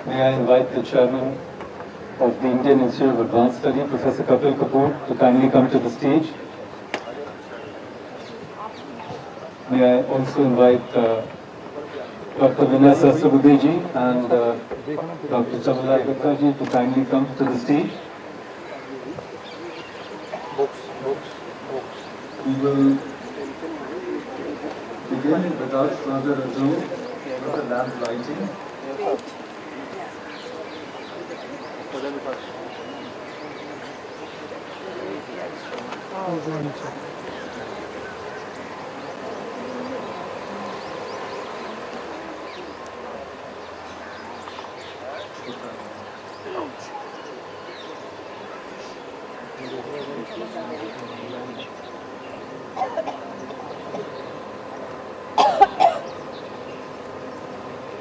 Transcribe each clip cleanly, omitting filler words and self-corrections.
May I invite the chairman of the Indian Institute of Advanced Study, Professor Kapil Kapoor, to kindly come to the stage. May I also invite Dr. Vinay Sahasrabudhe and Dr. Chamanlal Gupta ji to kindly come to the stage. We will begin without further ado with the lamp lighting.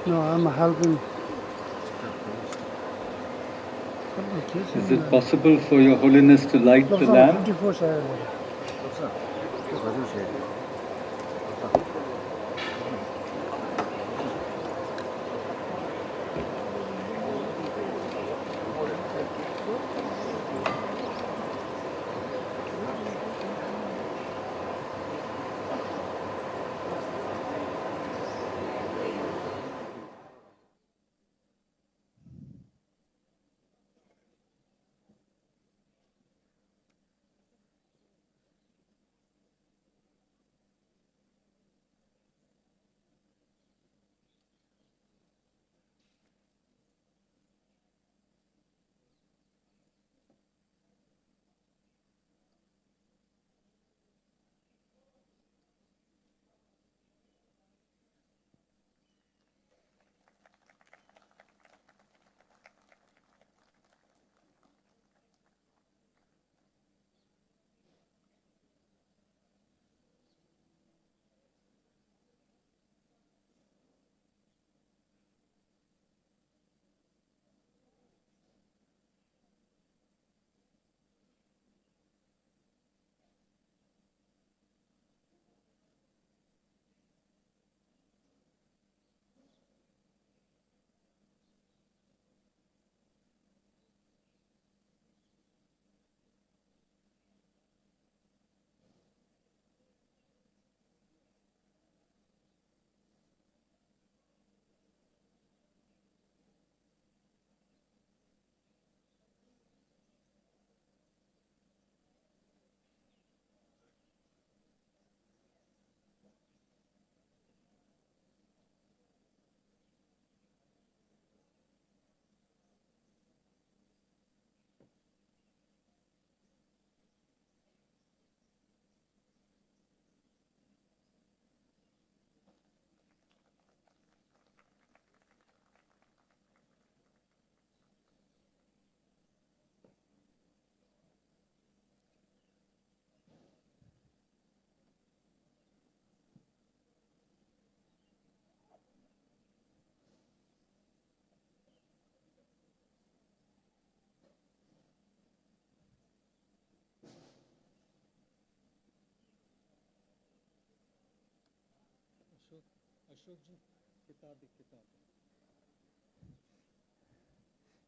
No, I'm helping. Is it possible for Your Holiness to light the lamp? 54 شاید.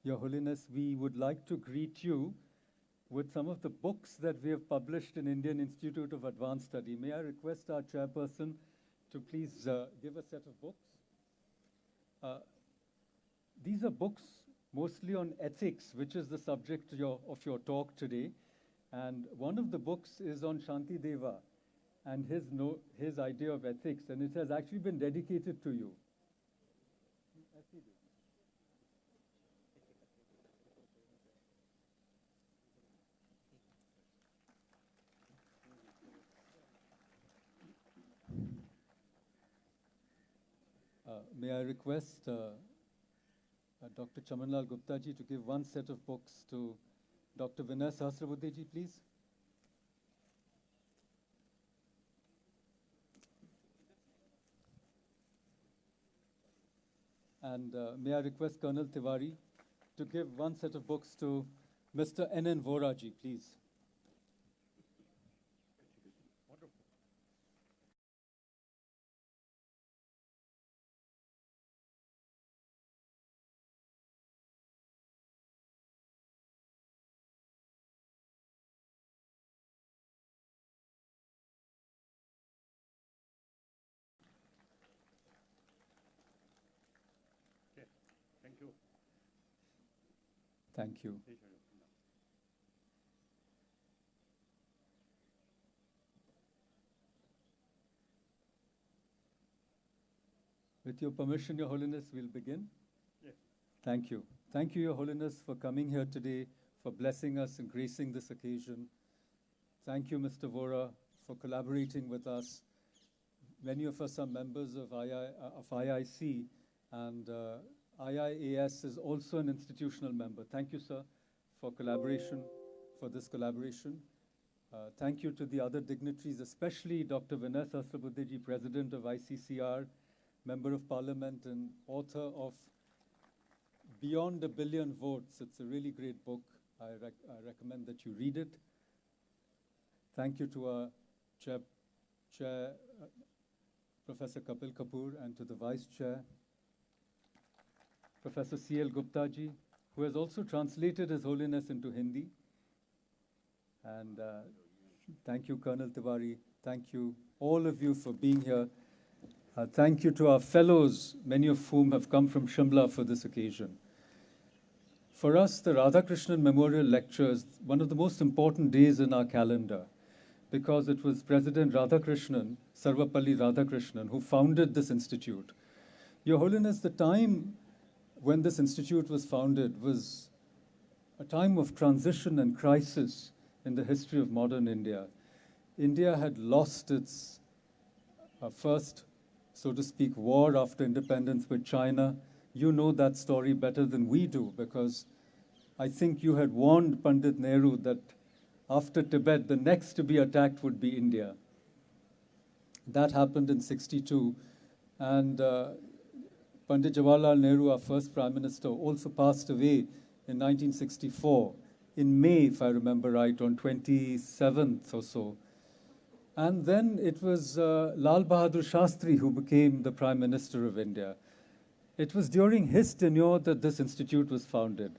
Your Holiness, we would like to greet you with some of the books that we have published in Indian Institute of Advanced Study. May I request our chairperson to please give a set of books? These are books mostly on ethics, which is the subject of your talk today. And one of the books is on Shanti Deva and his idea of ethics, and it has actually been dedicated to you. May I request Dr. Chamanlal Gupta ji to give one set of books to Dr. Vinay Sahasrabudhe ji, please? And may I request Colonel Tiwari to give one set of books to Mr. N.N. Vora ji, please? Thank you. With your permission, Your Holiness, we'll begin. Yes. Thank you. Thank you, Your Holiness, for coming here today, for blessing us and gracing this occasion. Thank you, Mr. Vora, for collaborating with us. Many of us are members of IIC, and IIAS is also an institutional member. Thank you, sir, for collaboration, for this collaboration. Thank you to the other dignitaries, especially Dr. Vinay Sahasrabudheji, President of ICCR, Member of Parliament and author of Beyond a Billion Votes. It's a really great book. I recommend that you read it. Thank you to our Chair, Professor Kapil Kapoor, and to the Vice Chair, Professor C.L. Gupta ji, who has also translated His Holiness into Hindi. And thank you, Colonel Tiwari. Thank you, all of you, for being here. Thank you to our fellows, many of whom have come from Shimla for this occasion. For us, the Radhakrishnan Memorial Lecture is one of the most important days in our calendar, because it was President Radhakrishnan, Sarvepalli Radhakrishnan, who founded this institute. Your Holiness, the time when this institute was founded was a time of transition and crisis in the history of modern India. India had lost its first, so to speak, war after independence with China. You know that story better than we do, because I think you had warned Pandit Nehru that after Tibet, the next to be attacked would be India. That happened in '62. And Pandit Jawaharlal Nehru, our first Prime Minister, also passed away in 1964, in May, if I remember right, on 27th or so. And then it was Lal Bahadur Shastri who became the Prime Minister of India. It was during his tenure that this institute was founded.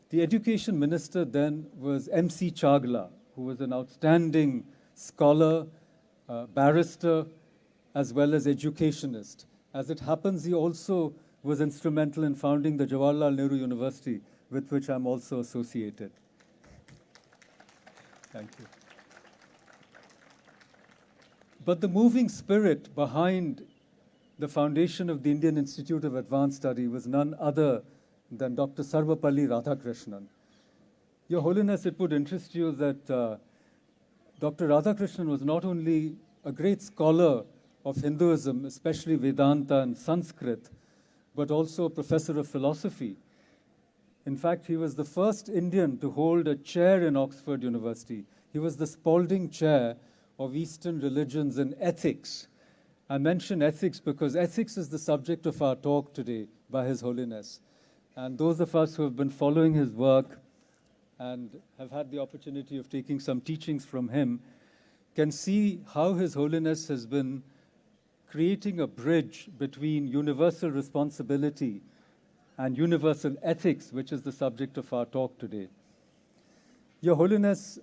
The education minister then was M.C. Chagla, who was an outstanding scholar, barrister, as well as educationist. As it happens, he also was instrumental in founding the Jawaharlal Nehru University, with which I'm also associated. Thank you. But the moving spirit behind the foundation of the Indian Institute of Advanced Study was none other than Dr. Sarvepalli Radhakrishnan. Your Holiness, it would interest you that Dr. Radhakrishnan was not only a great scholar of Hinduism, especially Vedanta and Sanskrit, but also a professor of philosophy. In fact, he was the first Indian to hold a chair in Oxford University. He was the Spalding Chair of Eastern Religions and Ethics. I mention ethics because ethics is the subject of our talk today by His Holiness. And those of us who have been following his work and have had the opportunity of taking some teachings from him can see how His Holiness has been creating a bridge between universal responsibility and universal ethics, which is the subject of our talk today. Your Holiness,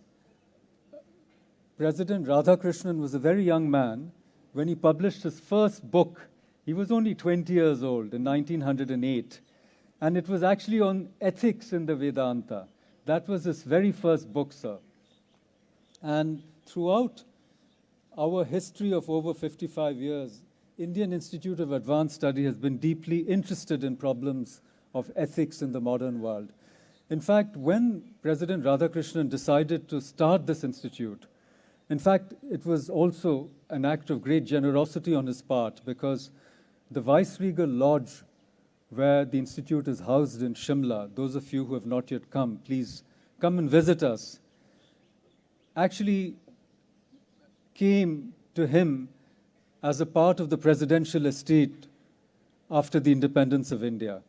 President Radhakrishnan was a very young man when he published his first book. He was only 20 years old in 1908, and it was actually on ethics in the Vedanta. That was his very first book, sir. And throughout our history of over 55 years, Indian Institute of Advanced Study has been deeply interested in problems of ethics in the modern world. In fact, when President Radhakrishnan decided to start this institute, in fact, it was also an act of great generosity on his part, because the Viceregal Lodge, where the institute is housed in Shimla, those of you who have not yet come, please come and visit us, actually came to him as a part of the presidential estate after the independence of India.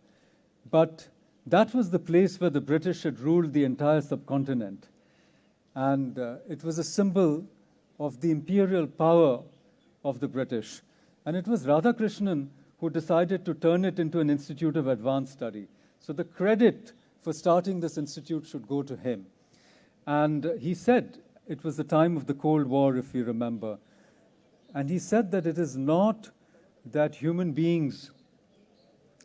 But that was the place where the British had ruled the entire subcontinent. And it was a symbol of the imperial power of the British. And it was Radhakrishnan who decided to turn it into an institute of advanced study. So the credit for starting this institute should go to him. And he said, it was the time of the Cold War, if you remember, and he said that it is not that human beings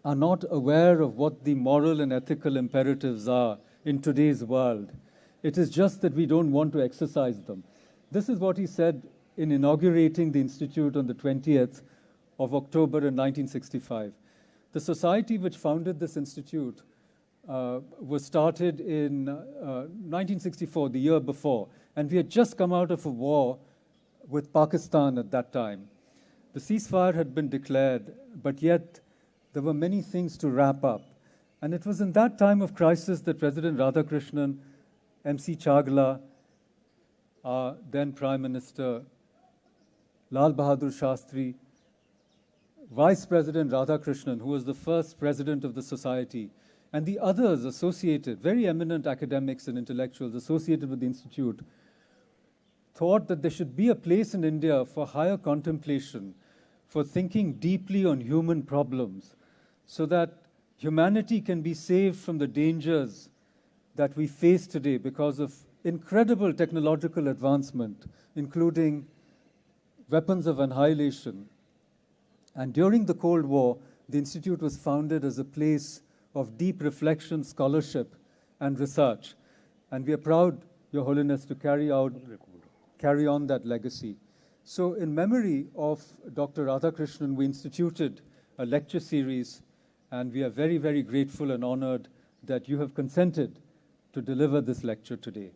are not aware of what the moral and ethical imperatives are in today's world. It is just that we don't want to exercise them. This is what he said in inaugurating the Institute on the 20th of October in 1965. The society which founded this institute was started in 1964, the year before, and we had just come out of a war with Pakistan at that time. The ceasefire had been declared, but yet there were many things to wrap up. And it was in that time of crisis that President Radhakrishnan, MC Chagla, our then Prime Minister Lal Bahadur Shastri, Vice President Radhakrishnan, who was the first president of the society, and the others associated, very eminent academics and intellectuals associated with the Institute, thought that there should be a place in India for higher contemplation, for thinking deeply on human problems, so that humanity can be saved from the dangers that we face today because of incredible technological advancement, including weapons of annihilation. And during the Cold War, the Institute was founded as a place of deep reflection, scholarship, and research. And we are proud, Your Holiness, to carry on that legacy. So in memory of Dr. Radhakrishnan, we instituted a lecture series, and we are very, very grateful and honored that you have consented to deliver this lecture today.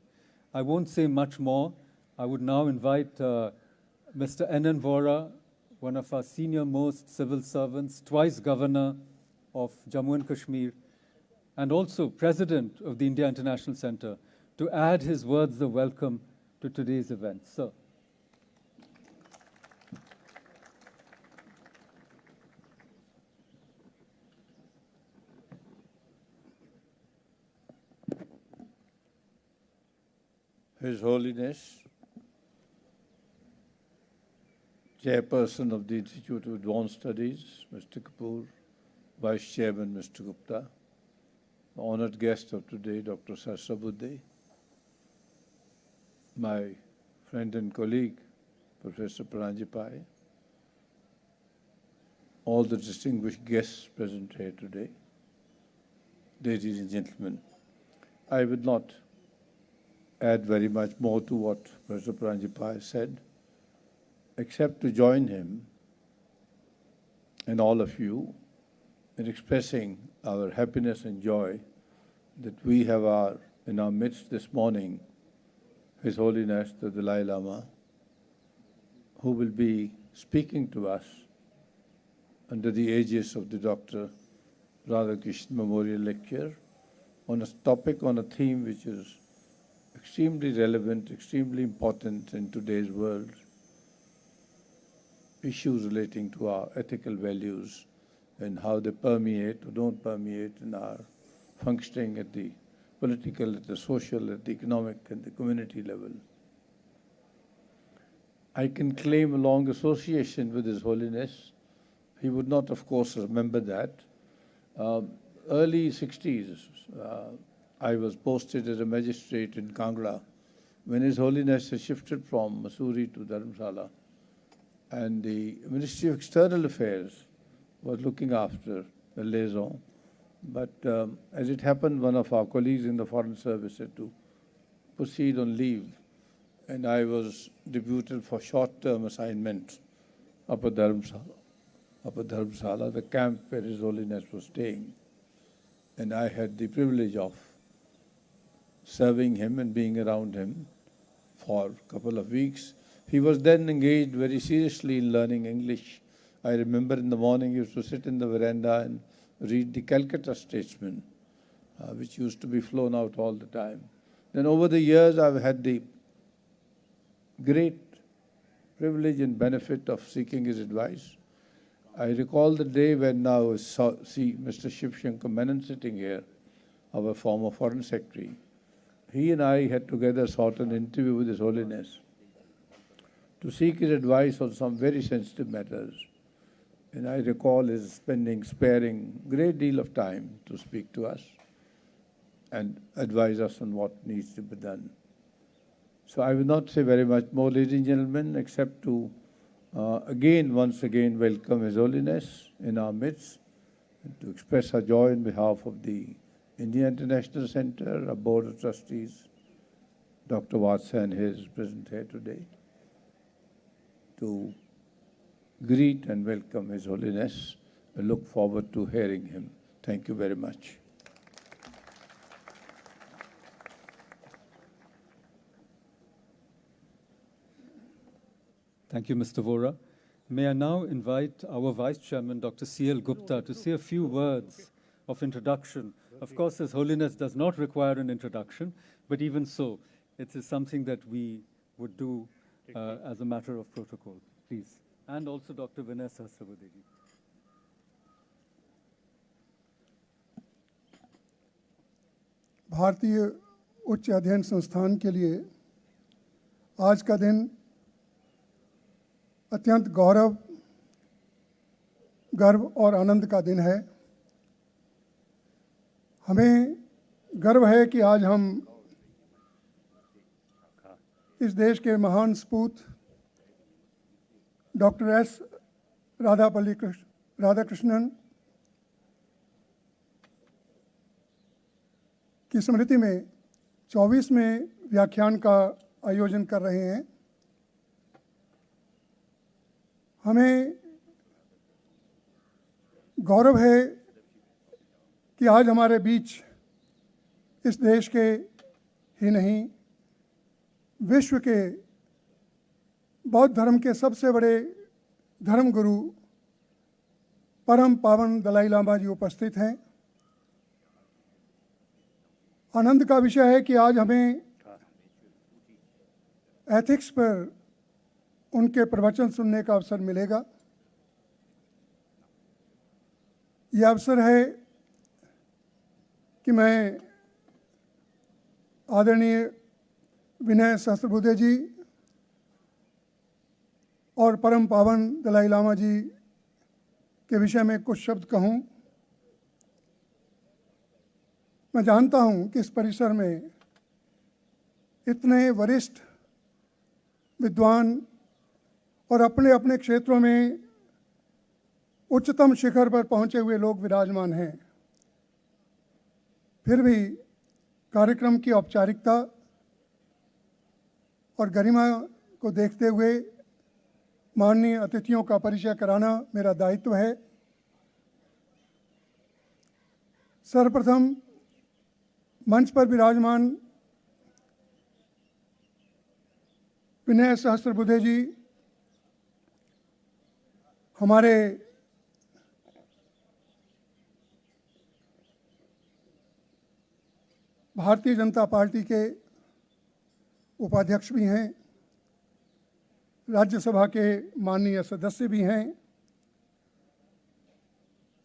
I won't say much more. I would now invite Mr. N.N. Vora, one of our senior-most civil servants, twice governor of Jammu and Kashmir, and also president of the India International Center, to add his words of welcome to today's event. Sir. His Holiness, Chairperson of the Institute of Advanced Studies, Mr. Kapoor, Vice Chairman, Mr. Gupta, the honored guest of today, Dr. Sarvepalli, my friend and colleague, Professor Pranjipai, all the distinguished guests present here today, ladies and gentlemen. I would not add very much more to what Professor Pranjipai said, except to join him and all of you in expressing our happiness and joy that we have in our midst this morning His Holiness the Dalai Lama, who will be speaking to us under the aegis of the Dr. Radhakrishnan Memorial Lecture on a topic, on a theme which is extremely relevant, extremely important in today's world, issues relating to our ethical values and how they permeate or don't permeate in our functioning at the political, at the social, at the economic, and the community level. I can claim a long association with His Holiness. He would not, of course, remember that. Early 60s, I was posted as a magistrate in Kangra when His Holiness had shifted from Mussoorie to Dharamsala. And the Ministry of External Affairs was looking after the liaison. But as it happened, one of our colleagues in the Foreign Service had to proceed on leave. And I was deputed for short-term assignment up at Dharamsala, the camp where His Holiness was staying. And I had the privilege of serving him and being around him for a couple of weeks. He was then engaged very seriously in learning English. I remember in the morning he used to sit in the veranda and read the Calcutta Statesman, which used to be flown out all the time. Then over the years I've had the great privilege and benefit of seeking his advice. I recall the day when now I see Mr. Shiv Shankar Menon sitting here, our former Foreign Secretary. He and I had together sought an interview with His Holiness to seek his advice on some very sensitive matters. And I recall his sparing great deal of time to speak to us and advise us on what needs to be done. So I will not say very much more, ladies and gentlemen, except to once again welcome His Holiness in our midst to express our joy on behalf of the India International Center, our Board of Trustees, Dr. Vatsan here is present here today, to greet and welcome His Holiness. I look forward to hearing him. Thank you very much. Thank you, Mr. Vora. May I now invite our Vice Chairman, Dr. C.L. Gupta, to say a few words of introduction. Of course, His Holiness does not require an introduction, but even so, it is something that we would do as a matter of protocol. Please. And also Dr. Vinay Sahasrabudhe. भारतीय उच्च अध्ययन संस्थान के लिए आज का दिन अत्यंत गौरव, गर्व और आनंद का दिन है। हमें गर्व है कि आज हम इस देश के महान सपूत डॉक्टर एस राधाकृष्णन की स्मृति में 24वें व्याख्यान का आयोजन कर रहे हैं। हमें गौरव है कि आज हमारे बीच इस देश के ही नहीं, विश्व के बौद्ध धर्म के सबसे बड़े धर्मगुरु परम पावन दलाई लामा जी उपस्थित हैं। आनंद का विषय है कि आज हमें एथिक्स पर उनके प्रवचन सुनने का अवसर मिलेगा। यह अवसर है कि मैं आदरणीय विनय सहस्त्रबुद्धे जी और परम पावन दलाई लामा जी के विषय में कुछ शब्द कहूँ। मैं जानता हूँ कि इस परिसर में इतने वरिष्ठ विद्वान और अपने अपने क्षेत्रों में उच्चतम शिखर पर पहुँचे हुए लोग विराजमान हैं। फिर भी कार्यक्रम की औपचारिकता और गरिमा को देखते हुए माननीय अतिथियों का परिचय कराना मेरा दायित्व है। सर्वप्रथम मंच पर विराजमान विनय सहस्त्रबुद्धे जी हमारे भारतीय जनता पार्टी के उपाध्यक्ष भी हैं, राज्यसभा के माननीय सदस्य भी हैं,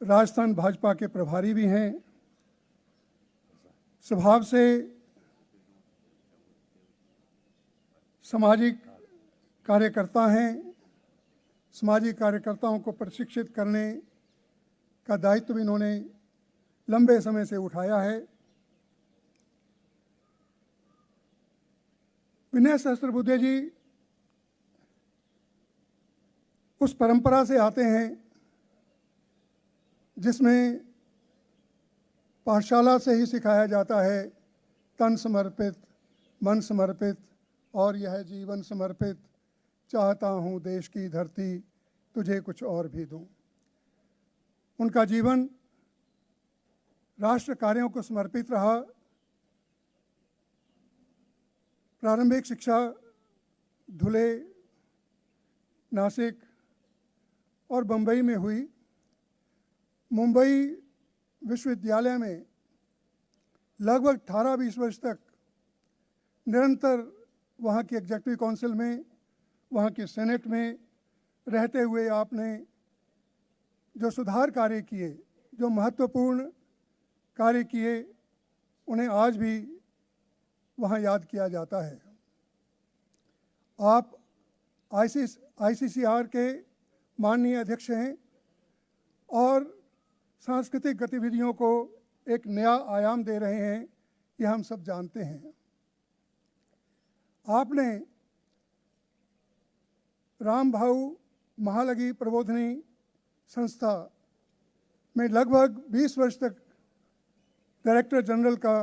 राजस्थान भाजपा के प्रभारी भी हैं। स्वभाव से सामाजिक कार्यकर्ता हैं। सामाजिक कार्यकर्ताओं को प्रशिक्षित करने का दायित्व भी इन्होंने लंबे समय से उठाया है। विनय सहस्त्रबुद्धे जी उस परंपरा से आते हैं जिसमें पाठशाला से ही सिखाया जाता है तन समर्पित, मन समर्पित और यह जीवन समर्पित, चाहता हूँ देश की धरती तुझे कुछ और भी दूँ। उनका जीवन राष्ट्र कार्यों को समर्पित रहा। प्रारंभिक शिक्षा धुले, नासिक और बम्बई में हुई। मुंबई विश्वविद्यालय में लगभग 18-20 वर्ष तक निरंतर वहाँ की एग्जेक्टिव काउंसिल में, वहाँ के सेनेट में रहते हुए आपने जो सुधार कार्य किए, जो महत्वपूर्ण कार्य किए, उन्हें आज भी वहाँ याद किया जाता है। आप ICCR के माननीय अध्यक्ष हैं और सांस्कृतिक गतिविधियों को एक नया आयाम दे रहे हैं, यह हम सब जानते हैं। आपने राम भाऊ महालगी प्रबोधिनी संस्था में लगभग 20 वर्ष तक डायरेक्टर जनरल का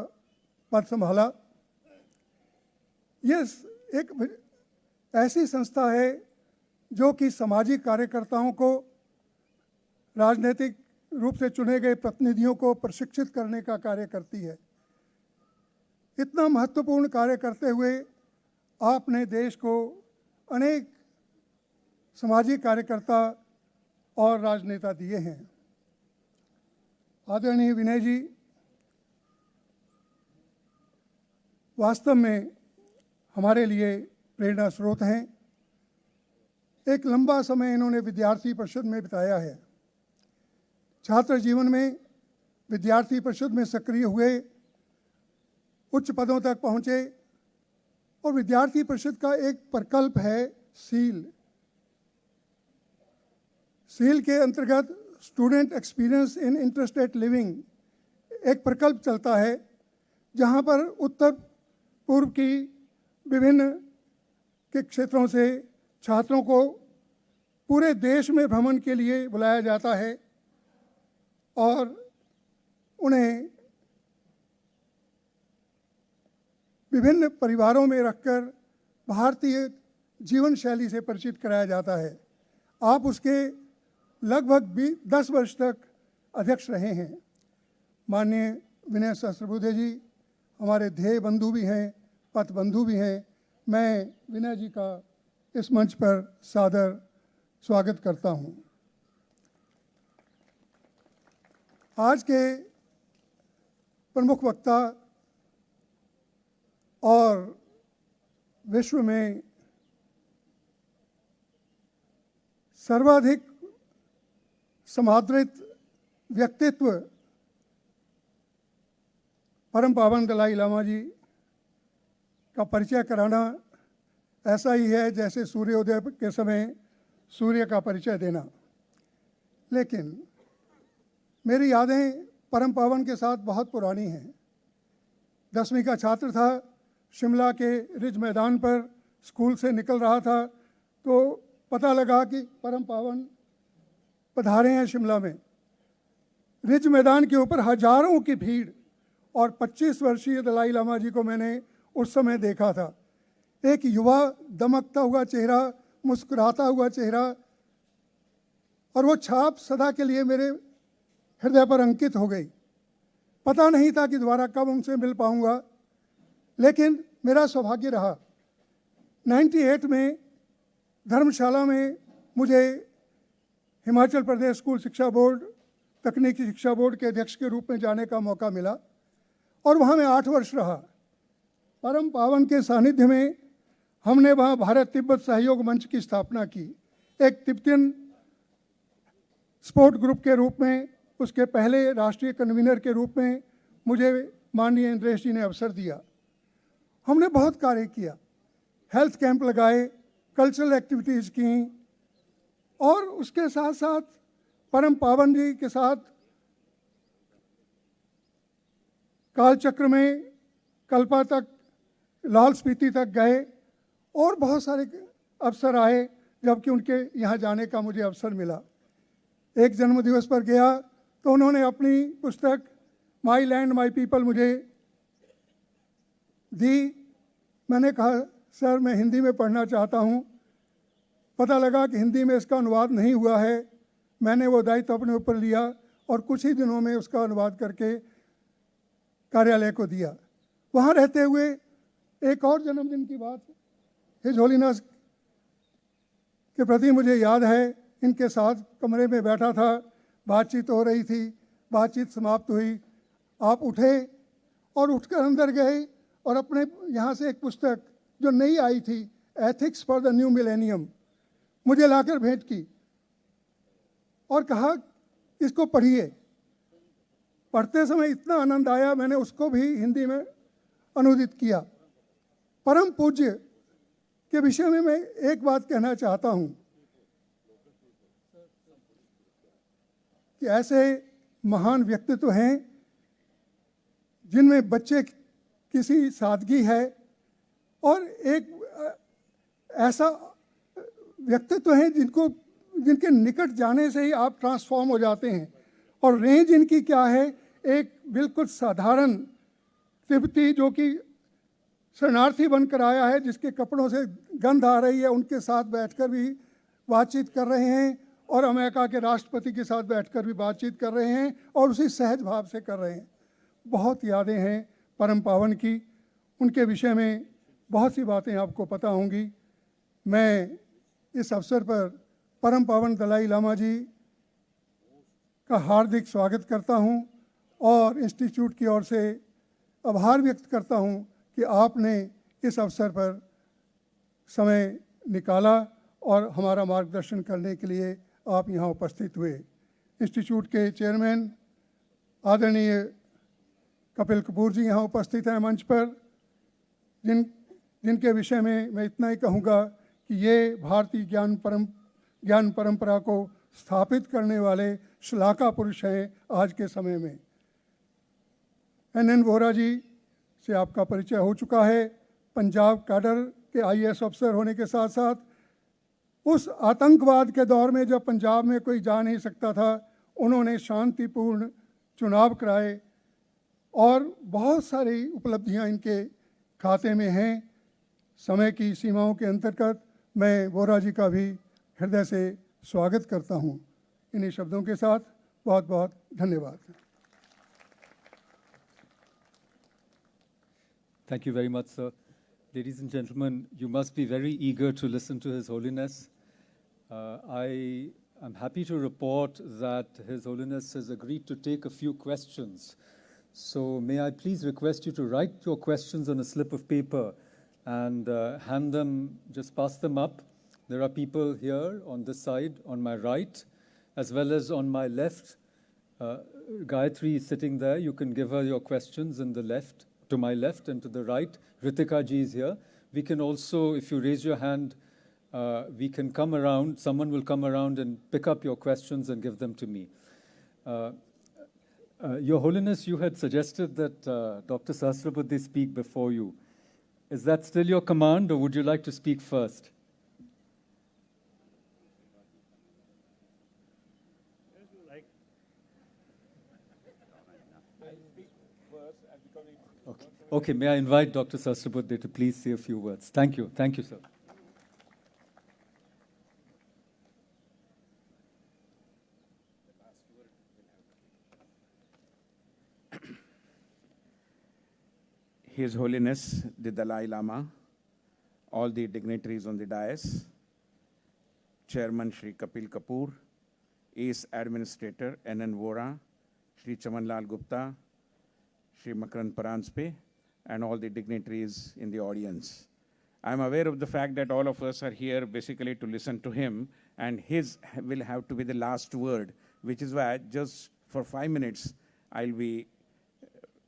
पद संभाला। ये एक ऐसी संस्था है जो कि सामाजिक कार्यकर्ताओं को, राजनीतिक रूप से चुने गए प्रतिनिधियों को प्रशिक्षित करने का कार्य करती है। इतना महत्वपूर्ण कार्य करते हुए आपने देश को अनेक सामाजिक कार्यकर्ता और राजनेता दिए हैं। आदरणीय विनय जी वास्तव में हमारे लिए प्रेरणा स्रोत हैं। एक लंबा समय इन्होंने विद्यार्थी परिषद में बिताया है। छात्र जीवन में विद्यार्थी परिषद में सक्रिय हुए, उच्च पदों तक पहुँचे और विद्यार्थी परिषद का एक प्रकल्प है सील। सील के अंतर्गत student experience in interstate living एक प्रकल्प चलता है, जहाँ पर उत्तर पूर्व की विभिन्न के क्षेत्रों से छात्रों को पूरे देश में भ्रमण के लिए बुलाया जाता है और उन्हें विभिन्न परिवारों में रखकर भारतीय जीवन शैली से परिचित कराया जाता है। आप उसके लगभग 10 वर्ष तक अध्यक्ष रहे हैं। माननीय विनय सहस्त्रबुद्धे जी हमारे ध्येय बंधु भी हैं, पथ बंधु भी हैं। मैं विनय जी का इस मंच पर सादर स्वागत करता हूं। आज के प्रमुख वक्ता और विश्व में सर्वाधिक समादृत व्यक्तित्व परम पावन दलाई लामा जी का परिचय कराना ऐसा ही है जैसे सूर्योदय के समय सूर्य का परिचय देना। लेकिन मेरी यादें परम पावन के साथ बहुत पुरानी हैं। 10वीं का छात्र था, शिमला के रिज मैदान पर स्कूल से निकल रहा था तो पता लगा कि परम पावन पधारे हैं शिमला में। रिज मैदान के ऊपर हजारों की भीड़ और 25 वर्षीय दलाई लामा जी को मैंने उस समय देखा था। एक युवा दमकता हुआ चेहरा, मुस्कुराता हुआ चेहरा, और वो छाप सदा के लिए मेरे हृदय पर अंकित हो गई। पता नहीं था कि दोबारा कब उनसे मिल पाऊंगा, लेकिन मेरा सौभाग्य रहा। 98 में धर्मशाला में मुझे हिमाचल प्रदेश स्कूल शिक्षा बोर्ड, तकनीकी शिक्षा बोर्ड के अध्यक्ष के रूप में जाने का मौका मिला और वहाँ मैं 8 वर्ष रहा। परम पावन के सानिध्य में हमने वहाँ भारत तिब्बत सहयोग मंच की स्थापना की। एक तिब्बतियन स्पोर्ट ग्रुप के रूप में, उसके पहले राष्ट्रीय कन्वीनर के रूप में मुझे माननीय इंद्रेश जी ने अवसर दिया। हमने बहुत कार्य किया, हेल्थ कैंप लगाए, कल्चरल एक्टिविटीज़ की और उसके साथ साथ परम पावन जी के साथ कालचक्र में कल्पा तक, लाहौल स्पीति तक गए और बहुत सारे अवसर आए जबकि उनके यहाँ जाने का मुझे अवसर मिला। एक जन्मदिवस पर गया तो उन्होंने अपनी पुस्तक माई लैंड माई पीपल मुझे दी। मैंने कहा सर मैं हिंदी में पढ़ना चाहता हूँ। पता लगा कि हिंदी में इसका अनुवाद नहीं हुआ है। मैंने वो दायित्व अपने ऊपर लिया और कुछ ही दिनों में उसका अनुवाद करके कार्यालय को दिया। वहाँ रहते हुए एक और जन्मदिन की बात हिज होलीनेस के प्रति मुझे याद है। इनके साथ कमरे में बैठा था, बातचीत हो रही थी, बातचीत समाप्त हुई, आप उठे और उठकर अंदर गए और अपने यहाँ से एक पुस्तक जो नई आई थी, ethics for the new millennium, मुझे लाकर भेंट की और कहा इसको पढ़िए। पढ़ते समय इतना आनंद आया, मैंने उसको भी हिंदी में अनुदित किया। परम पूज्य के विषय में मैं एक बात कहना चाहता हूँ कि ऐसे महान व्यक्तित्व हैं जिनमें बच्चे किसी सादगी है और एक ऐसा व्यक्तित्व है जिनके निकट जाने से ही आप ट्रांसफॉर्म हो जाते हैं और रेंज इनकी क्या है, एक बिल्कुल साधारण तिब्बती जो कि शरणार्थी बनकर आया है, जिसके कपड़ों से गंध आ रही है, उनके साथ बैठकर भी बातचीत कर रहे हैं, और अमेरिका के राष्ट्रपति के साथ बैठकर भी बातचीत कर रहे हैं, और उसी सहज भाव से कर रहे हैं। बहुत यादें हैं परम पावन की, उनके विषय में बहुत सी बातें आपको पता होंगी। मैं इस अवसर पर परम पावन दलाई लामा जी का हार्दिक स्वागत करता हूं, और इंस्टीट्यूट की ओर से आभार व्यक्त करता हूं कि आपने इस अवसर पर समय निकाला और हमारा मार्गदर्शन करने के लिए आप यहाँ उपस्थित हुए। इंस्टीट्यूट के चेयरमैन आदरणीय कपिल कपूर जी यहाँ उपस्थित हैं मंच पर, जिनके विषय में मैं इतना ही कहूँगा कि ये भारतीय ज्ञान परंपरा को स्थापित करने वाले श्लाघा पुरुष हैं आज के समय में। एन वोहरा जी से आपका परिचय हो चुका है। पंजाब कैडर के IAS अफसर होने के साथ साथ उस आतंकवाद के दौर में जब पंजाब में कोई जा नहीं सकता था, उन्होंने शांतिपूर्ण चुनाव कराए, और बहुत सारी उपलब्धियां इनके खाते में हैं। समय की सीमाओं के अंतर्गत मैं वोहरा जी का भी हृदय से स्वागत करता हूं। इन्हीं शब्दों के साथ बहुत बहुत धन्यवाद। Thank you very much, sir. Ladies and gentlemen, you must be very eager to listen to His Holiness. I am happy to report that His Holiness has agreed to take a few questions. So may I please request you to write your questions on a slip of paper and hand them, just pass them up. There are people here on this side, on my right, as well as on my left. Gayatri is sitting there. You can give her your questions in the left, to my left, and to the right. Ritika ji is here. We can also, if you raise your hand, we can come around. Someone will come around and pick up your questions and give them to me. Your Holiness, you had suggested that Dr. Sahasrabudhe speak before you. Is that still your command, or would you like to speak first? Okay, may I invite Dr. Sahasrabudhe to please say a few words. Thank you. Thank you, sir. His Holiness the Dalai Lama, all the dignitaries on the dais, Chairman Shri Kapil Kapoor, Ace Administrator N.N. Vora, Shri Chamanlal Gupta, Shri Makarand Paranspe, and all the dignitaries in the audience. I am aware of the fact that all of us are here basically to listen to him, and his will have to be the last word, which is why just for 5 minutes I'll be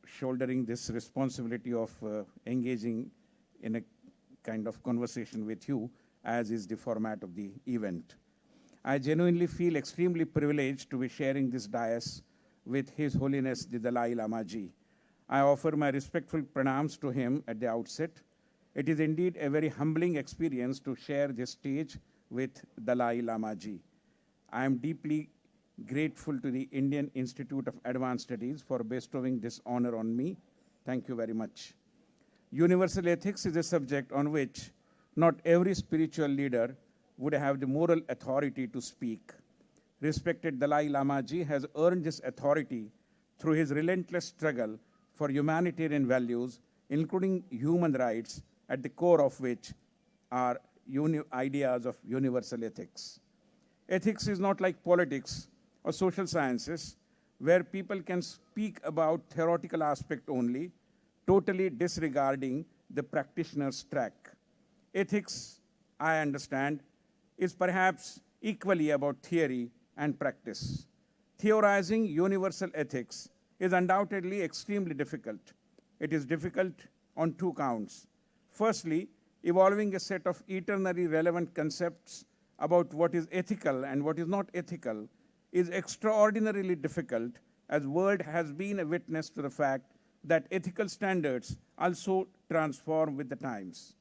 shouldering this responsibility of engaging in a kind of conversation with you, as is the format of the event. I genuinely feel extremely privileged to be sharing this dais with His Holiness the Dalai Lama Ji. I offer my respectful pranams to him at the outset. It is indeed a very humbling experience to share this stage with Dalai Lama Ji. I am deeply grateful to the Indian Institute of Advanced Studies for bestowing this honor on me. Thank you very much. Universal ethics is a subject on which not every spiritual leader would have the moral authority to speak. Respected Dalai Lama Ji has earned this authority through his relentless struggle for humanitarian values, including human rights, at the core of which are ideas of universal ethics. Ethics is not like politics or social sciences, where people can speak about theoretical aspect only, totally disregarding the practitioner's track. Ethics, I understand, is perhaps equally about theory and practice. Theorizing universal ethics is undoubtedly extremely difficult. It is difficult on 2 counts. Firstly, evolving a set of eternally relevant concepts about what is ethical and what is not ethical is extraordinarily difficult, as the world has been a witness to the fact that ethical standards also transform with the times.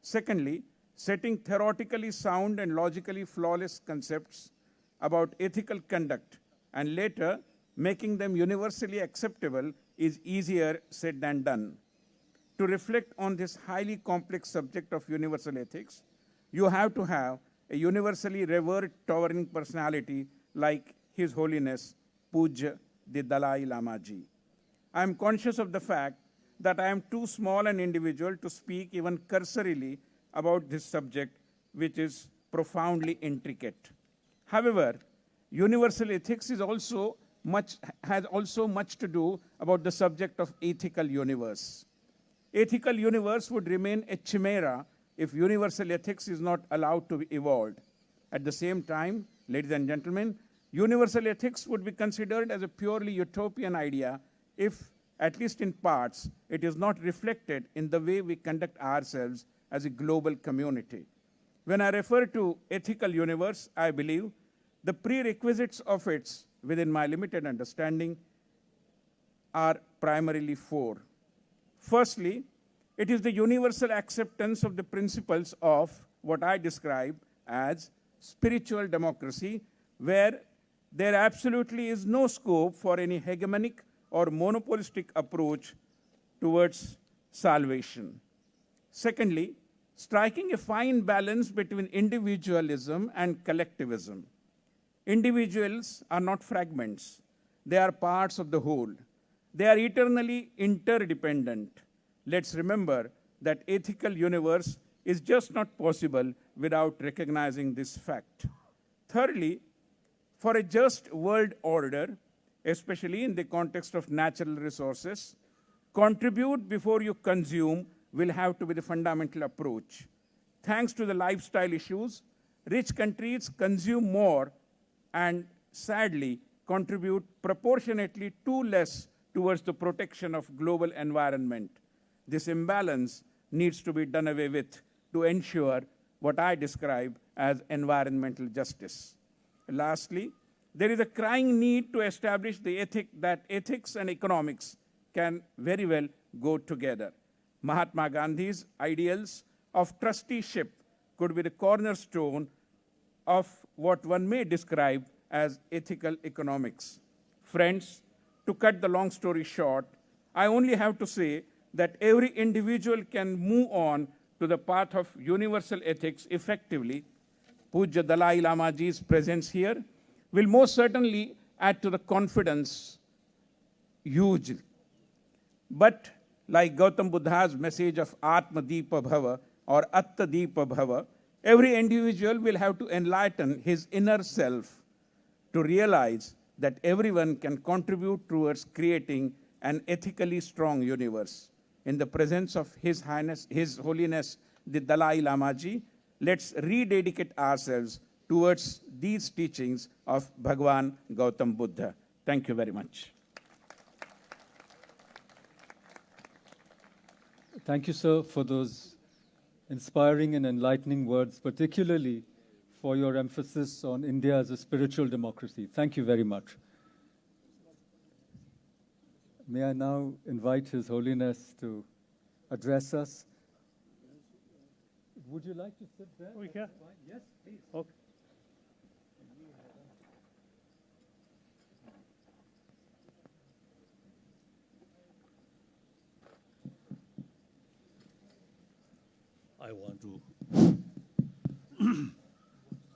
Secondly, setting theoretically sound and logically flawless concepts about ethical conduct and later making them universally acceptable is easier said than done. To reflect on this highly complex subject of universal ethics, you have to have a universally revered towering personality like His Holiness Puja the Dalai Lama-ji. I am conscious of the fact that I am too small an individual to speak even cursorily about this subject, which is profoundly intricate. However, universal ethics has also much to do about the subject of ethical universe. Ethical universe would remain a chimera if universal ethics is not allowed to be evolved. At the same time, ladies and gentlemen, universal ethics would be considered as a purely utopian idea if, at least in parts, it is not reflected in the way we conduct ourselves as a global community. When I refer to ethical universe, I believe the prerequisites of its, within my limited understanding, are primarily four. Firstly, it is the universal acceptance of the principles of what I describe as spiritual democracy, where there absolutely is no scope for any hegemonic or monopolistic approach towards salvation. Secondly, striking a fine balance between individualism and collectivism. Individuals are not fragments. They are parts of the whole. They are eternally interdependent. Let's remember that ethical universe is just not possible without recognizing this fact. Thirdly, for a just world order, especially in the context of natural resources, contribute before you consume will have to be the fundamental approach. Thanks to the lifestyle issues, rich countries consume more and sadly contribute proportionately too less towards the protection of global environment. This imbalance needs to be done away with to ensure what I describe as environmental justice. Lastly, there is a crying need to establish the ethic that ethics and economics can very well go together. Mahatma Gandhi's ideals of trusteeship could be the cornerstone of what one may describe as ethical economics. Friends, to cut the long story short, I only have to say that every individual can move on to the path of universal ethics effectively. Puja Dalai Lama-ji's presence here will most certainly add to the confidence hugely. But like Gautam Buddha's message of Atma Deepa Bhava or Atta Deepa Bhava, every individual will have to enlighten his inner self to realize that everyone can contribute towards creating an ethically strong universe. In the presence of His Holiness the Dalai Lama-ji, let's rededicate ourselves towards these teachings of Bhagwan Gautam Buddha. Thank you very much. Thank you, sir, for those inspiring and enlightening words, particularly for your emphasis on India as a spiritual democracy. Thank you very much. May I now invite His Holiness to address us. Would you like to sit there? We can. Yes, please. Okay.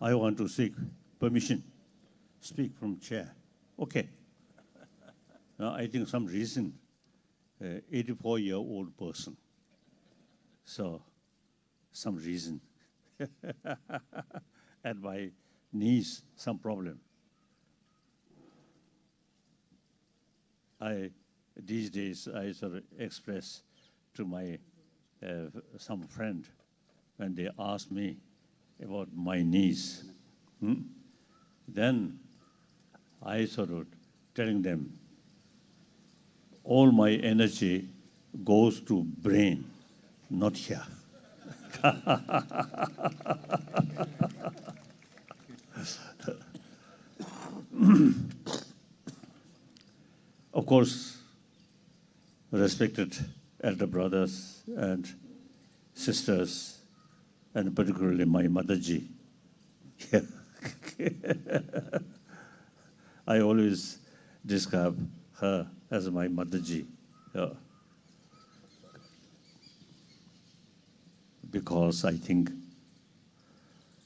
I want to seek permission, speak from chair. Okay. Now, I think some reason, 84-year-old person. So, some reason. And my knees, some problem. These days, I sort of express to my some friend when they ask me about my knees. Then I sort of telling them, all my energy goes to brain, not here. Of course, respected elder brothers and sisters, and particularly my Mataji. I always describe her as my Mataji. Because I think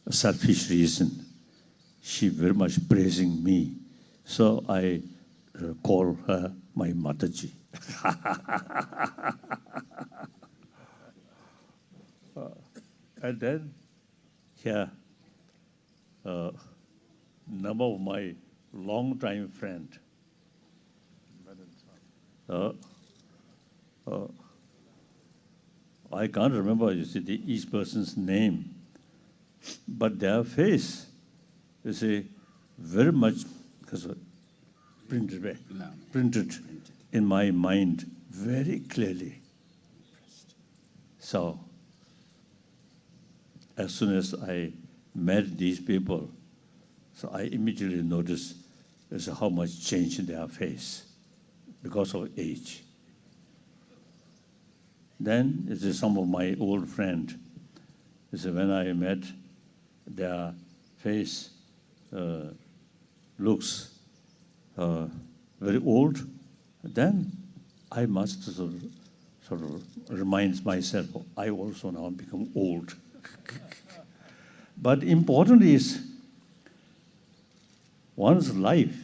a selfish reason, she very much praising me. So I call her my Mataji. And then here, number of my long-time friend, I can't remember, you see, each person's name, but their face, you see, very much printed in my mind very clearly. So, as soon as I met these people, so I immediately noticed how much change in their face because of age. Then it is some of my old friends. When I met, their face looks very old. Then I must sort of remind myself, I also now become old. But important is one's life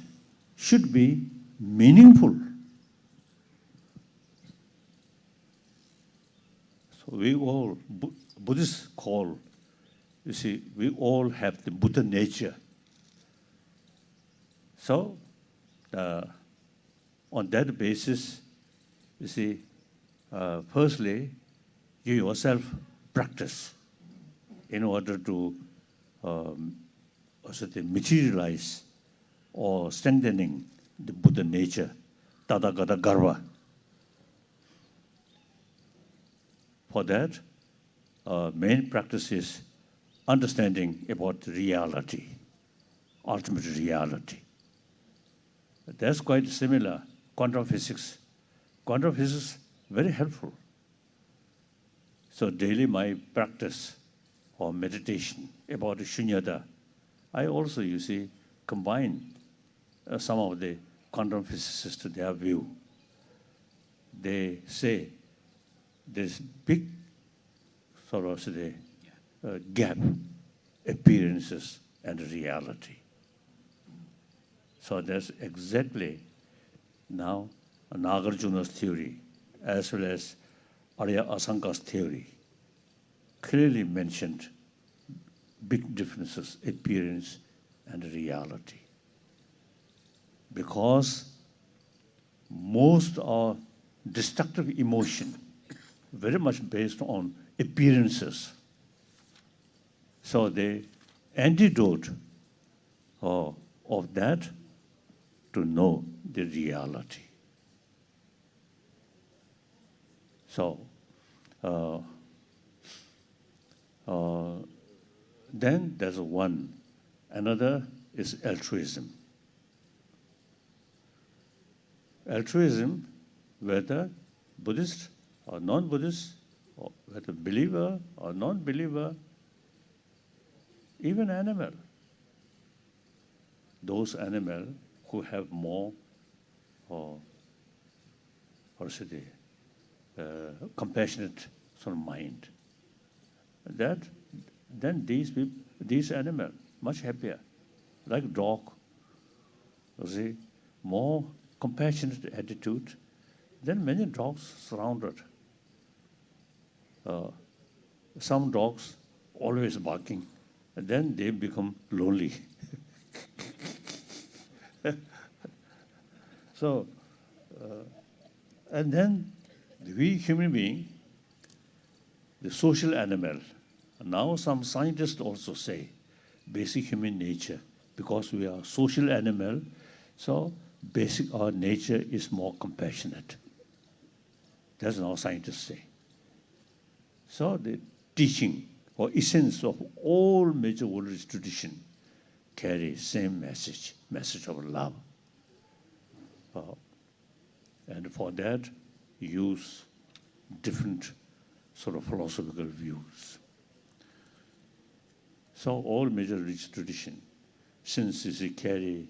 should be meaningful. So we all, Buddhists call, you see, we all have the Buddha nature. So on that basis, you see, firstly, you yourself practice in order to materialize or strengthening the Buddha nature, Tathagata Garva. For that, main practice is understanding about reality, ultimate reality. That's quite similar. Quantum physics. Quantum physics, very helpful. So daily my practice or meditation about shunyata, I also, you see, combine some of the quantum physicists to their view. They say there's big sort of gap, appearances and reality. So that's exactly now Nagarjuna's theory as well as Arya Asanka's theory clearly mentioned big differences, appearance and reality. Because most are destructive emotion, very much based on appearances. So the antidote of that to know the reality. So then there's one. Another is altruism. Altruism, whether Buddhist or non-Buddhist, or whether believer or non-believer, even animal. Those animals who have more, compassionate sort of mind, then these animals much happier, like dog. You see, more compassionate attitude. Then many dogs surrounded. Some dogs always barking, and then they become lonely. So, and then we human being, the social animal. Now some scientists also say basic human nature, because we are social animal, so basic our nature is more compassionate. That's what scientists say. So the teaching or essence of all major world tradition carry same message of love. And for that, use different sort of philosophical views. So all major religious tradition, since they carry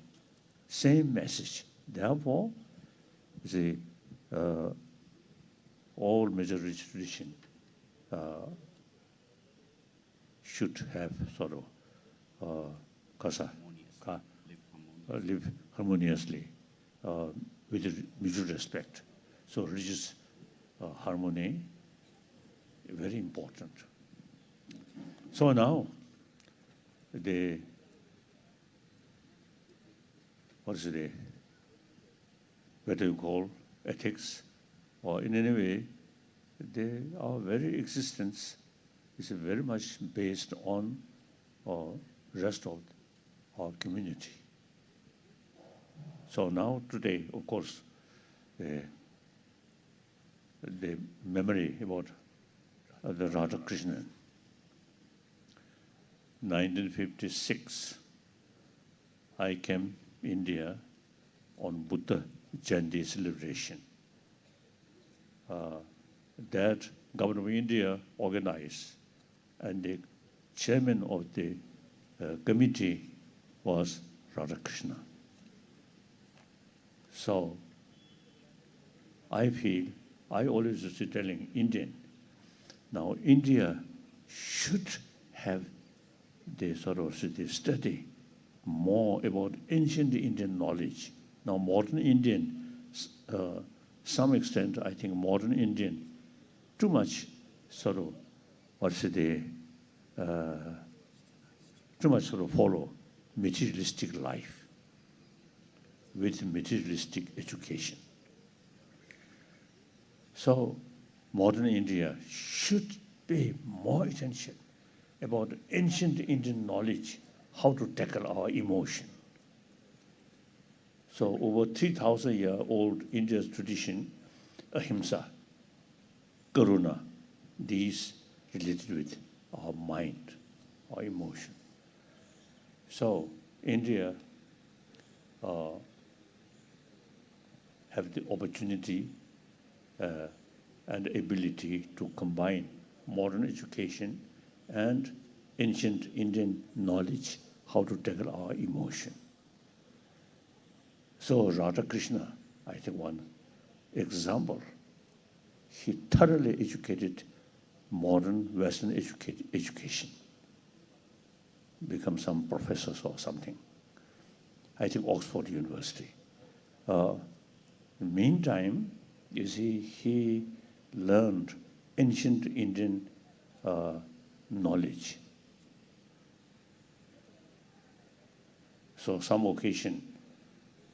same message, Therefore, you see, all major religious tradition should have sort of live harmoniously with mutual respect. So religious harmony very important. So now what do you call ethics, or in any way, our very existence is very much based on rest of our community. So now today, of course, the memory about the Radhakrishnan. 1956, I came India on Buddha Jayanti celebration. That government of India organized, and the chairman of the committee was Radhakrishnan. So I feel, I always used to telling Indian, now India should have the sort of the study more about ancient Indian knowledge. Now modern Indian, some extent, I think modern Indian, too much sort of, too much sort of follow materialistic life with materialistic education. So modern India should pay more attention about ancient Indian knowledge, how to tackle our emotion. So over 3,000-year-old India's tradition, ahimsa, karuna, these related with our mind, our emotion. So India have the opportunity and ability to combine modern education and ancient Indian knowledge, how to tackle our emotion. So Radhakrishna, I think one example, he thoroughly educated modern Western education, become some professors or something. I think Oxford University. Meantime, you see, he learned ancient Indian knowledge. So some occasion,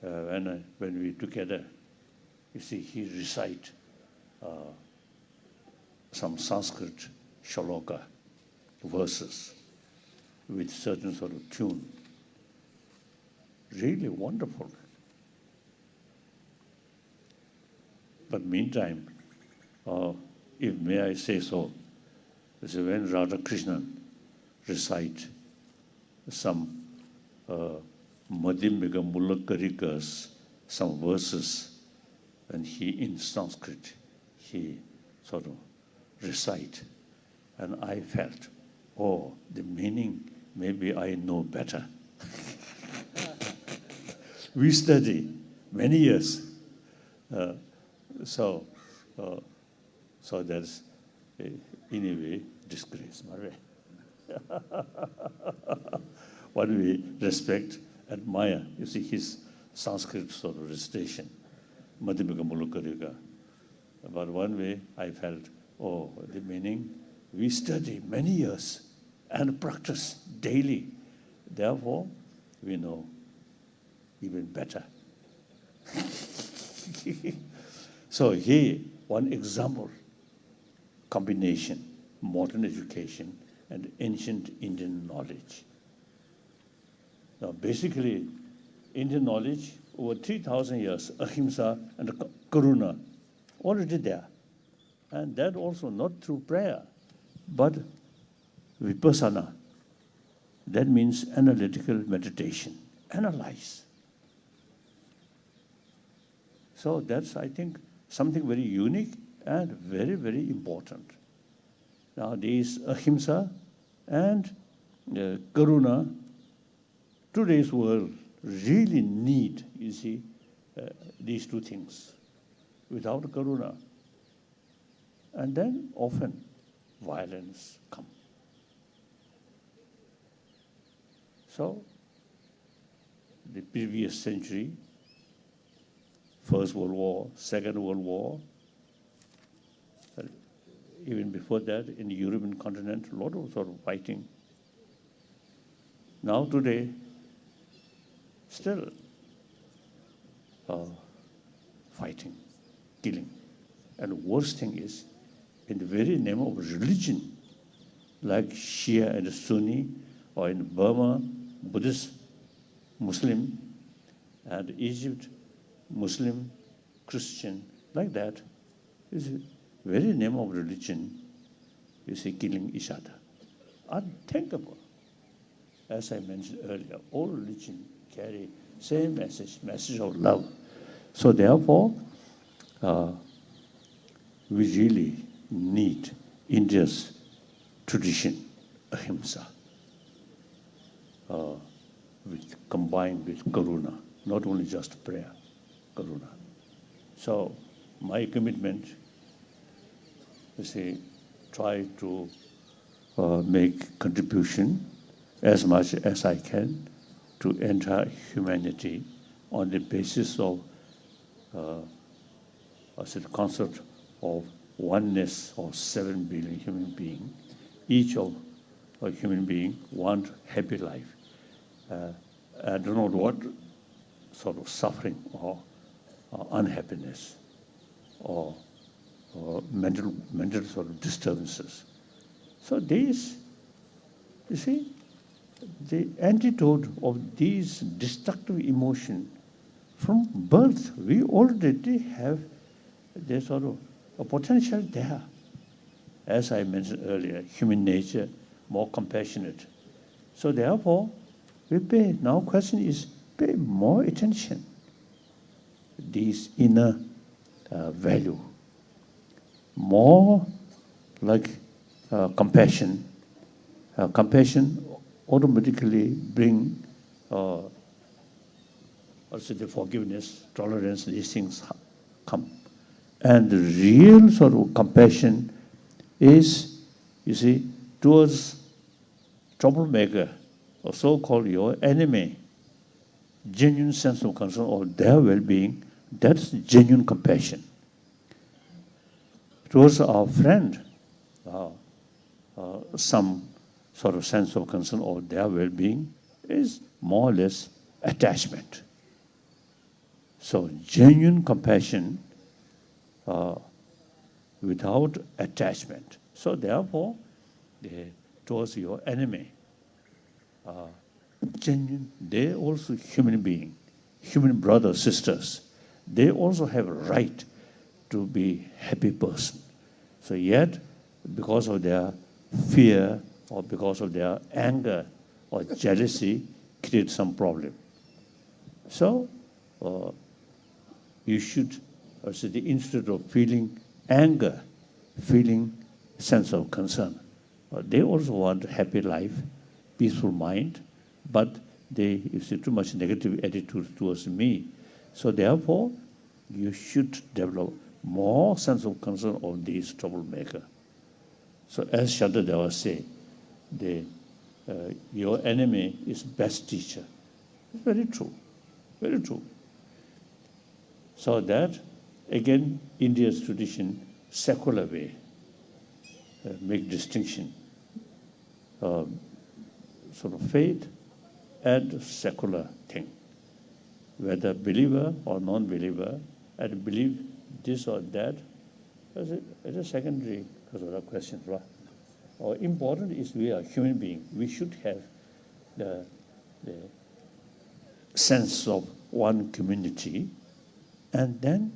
when we together, you see, he recite some Sanskrit shloka verses with certain sort of tune. Really wonderful. But meantime, if may I say so, when Radhakrishnan recite some Madhyamika Mulakarikas, some verses, and he in Sanskrit, he sort of recite, and I felt, oh, the meaning maybe I know better. We study many years, so that's anyway disgrace. What we respect, admire, you see his Sanskrit sort of recitation, Madhyamika Mulukarika. But one way I felt, oh, the meaning, we study many years and practice daily. Therefore, we know even better. So here, one example, combination, modern education and ancient Indian knowledge. Now, basically, Indian knowledge, over 3,000 years, ahimsa and karuna, already there. And that also not through prayer, but vipassana. That means analytical meditation, analyze. So that's, I think, something very unique and very, very important. Now, these ahimsa and karuna, today's world really need, you see, these two things. Without karuna, and then often violence comes. So, the previous century, First World War, Second World War, even before that, in the European continent, a lot of sort of fighting. Now today, still fighting, killing. And the worst thing is, in the very name of religion, like Shia and Sunni, or in Burma, Buddhist, Muslim, and Egypt, Muslim, Christian, like that, is the very name of religion, you see, killing each other. Unthinkable. As I mentioned earlier, all religion carry same message of love. So therefore, we really need India's tradition, ahimsa, combined with karuna, not only just prayer, karuna. So my commitment, you see, try to make contribution as much as I can to entire humanity on the basis of the concept of oneness of 7 billion human beings. Each of a human being want happy life. I don't know what sort of suffering or unhappiness or mental sort of disturbances. So these, you see, the antidote of these destructive emotions from birth, we already have the sort of a potential there. As I mentioned earlier, human nature, more compassionate. So therefore, we pay, now question is, pay more attention these inner value. More like compassion. Compassion automatically bring also the forgiveness, tolerance, these things come. And the real sort of compassion is, you see, towards troublemaker, or so-called your enemy, genuine sense of concern of their well-being, that's genuine compassion. Towards our friend, some sort of sense of concern of their well-being is more or less attachment. So genuine compassion without attachment. So therefore, towards your enemy, genuine, they also human being, human brothers, sisters, they also have a right to be happy person. So yet, because of their fear or because of their anger or jealousy, create some problem. So you should, instead of feeling anger, feeling sense of concern. They also want a happy life, peaceful mind, but they see too much negative attitude towards me. So therefore, you should develop more sense of concern of these troublemaker. So as Shantadeva say, your enemy is best teacher. It's very true, very true. So that, again, India's tradition, secular way, make distinction, sort of faith and secular thing. Whether believer or non-believer, and believe this or that, it's a secondary sort of question. Right? Or important is we are human beings. We should have the sense of one community, and then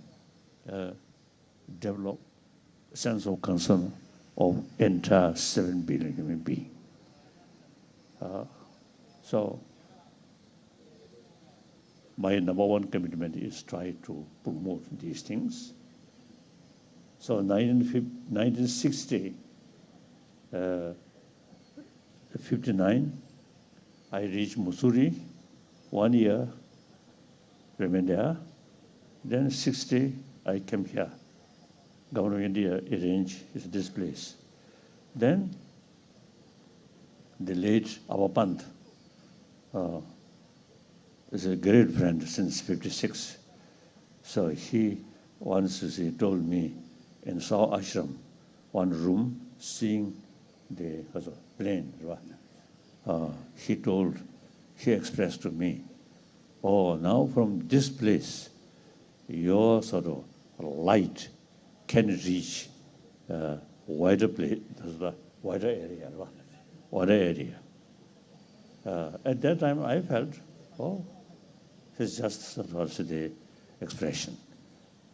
develop sense of concern of entire 7 billion human beings. So my number one commitment is try to promote these things. So 1960, 59, I reached Mussoorie, 1 year, remained there. Then 60, I came here. Government of India arranged this place. Then the late Avapant is a great friend since 56. So he once he told me in Saw Ashram, one room, seeing the plane. He expressed to me, oh, now from this place, your sort of light can reach wider place, wider area. At that time, I felt, oh, it's just sort of the expression.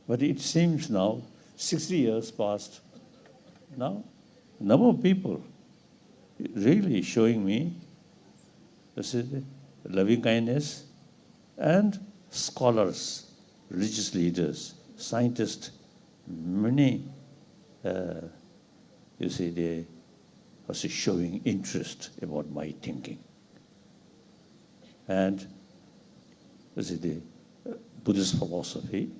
But it seems now, 60 years passed, now, number of people really showing me this is loving kindness, and scholars, religious leaders, scientists, many, you see, they are showing interest about my thinking. And you see, the Buddhist philosophy,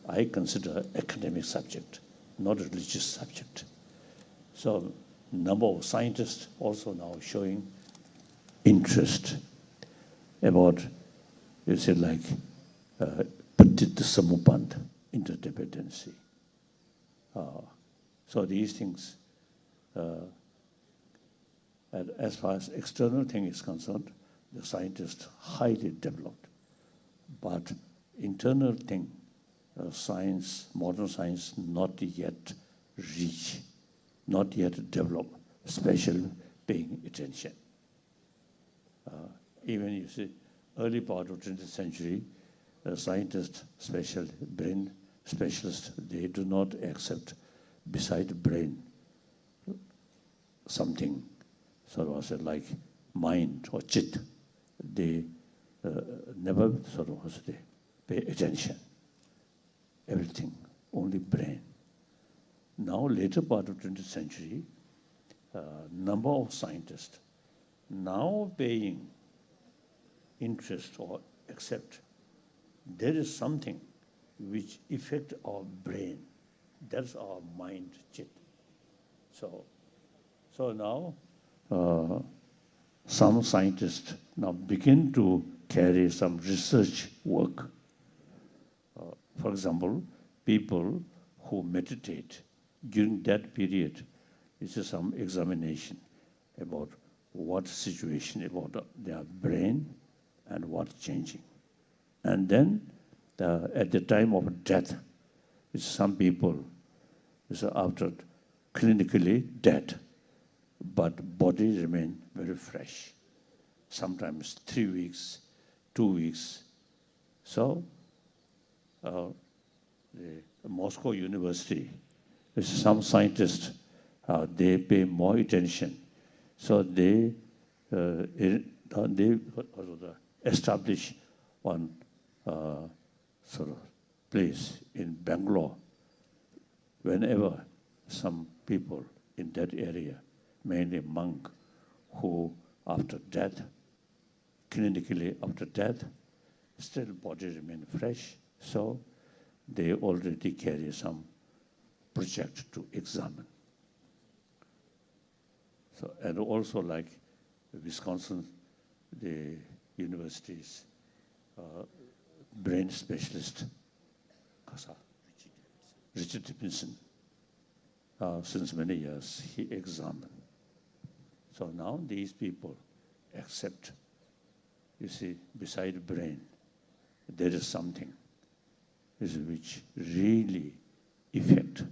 I consider academic subject, not a religious subject. So number of scientists also now showing interest about, you say, like Patita Samupand, interdependency. So these things, and as far as external thing is concerned, the scientists highly developed. But internal thing, science, modern science, not yet reach, not yet develop, special paying attention. Even you see, early part of 20th century, scientists, special brain specialists, they do not accept beside brain something sort of like mind or chit. They never sort of they pay attention. Everything, only brain. Now, later part of 20th century, number of scientists now paying interest or accept there is something which affect our brain. That's our mind chit. So now some scientists now begin to carry some research work. For example, people who meditate during that period, it's some examination about what situation about their brain and what's changing. And then at the time of death, it's some people is after clinically dead, but body remain very fresh. Sometimes 3 weeks, 2 weeks. So the Moscow University, some scientists, they pay more attention. So they establish one sort of place in Bangalore. Whenever some people in that area, mainly monk, who after death, clinically after death, still body remain fresh, so they already carry some project to examine. So, and also like Wisconsin, the university's brain specialist, Richard Dickinson, since many years, he examined. So now these people accept, you see, beside brain, there is something which really affect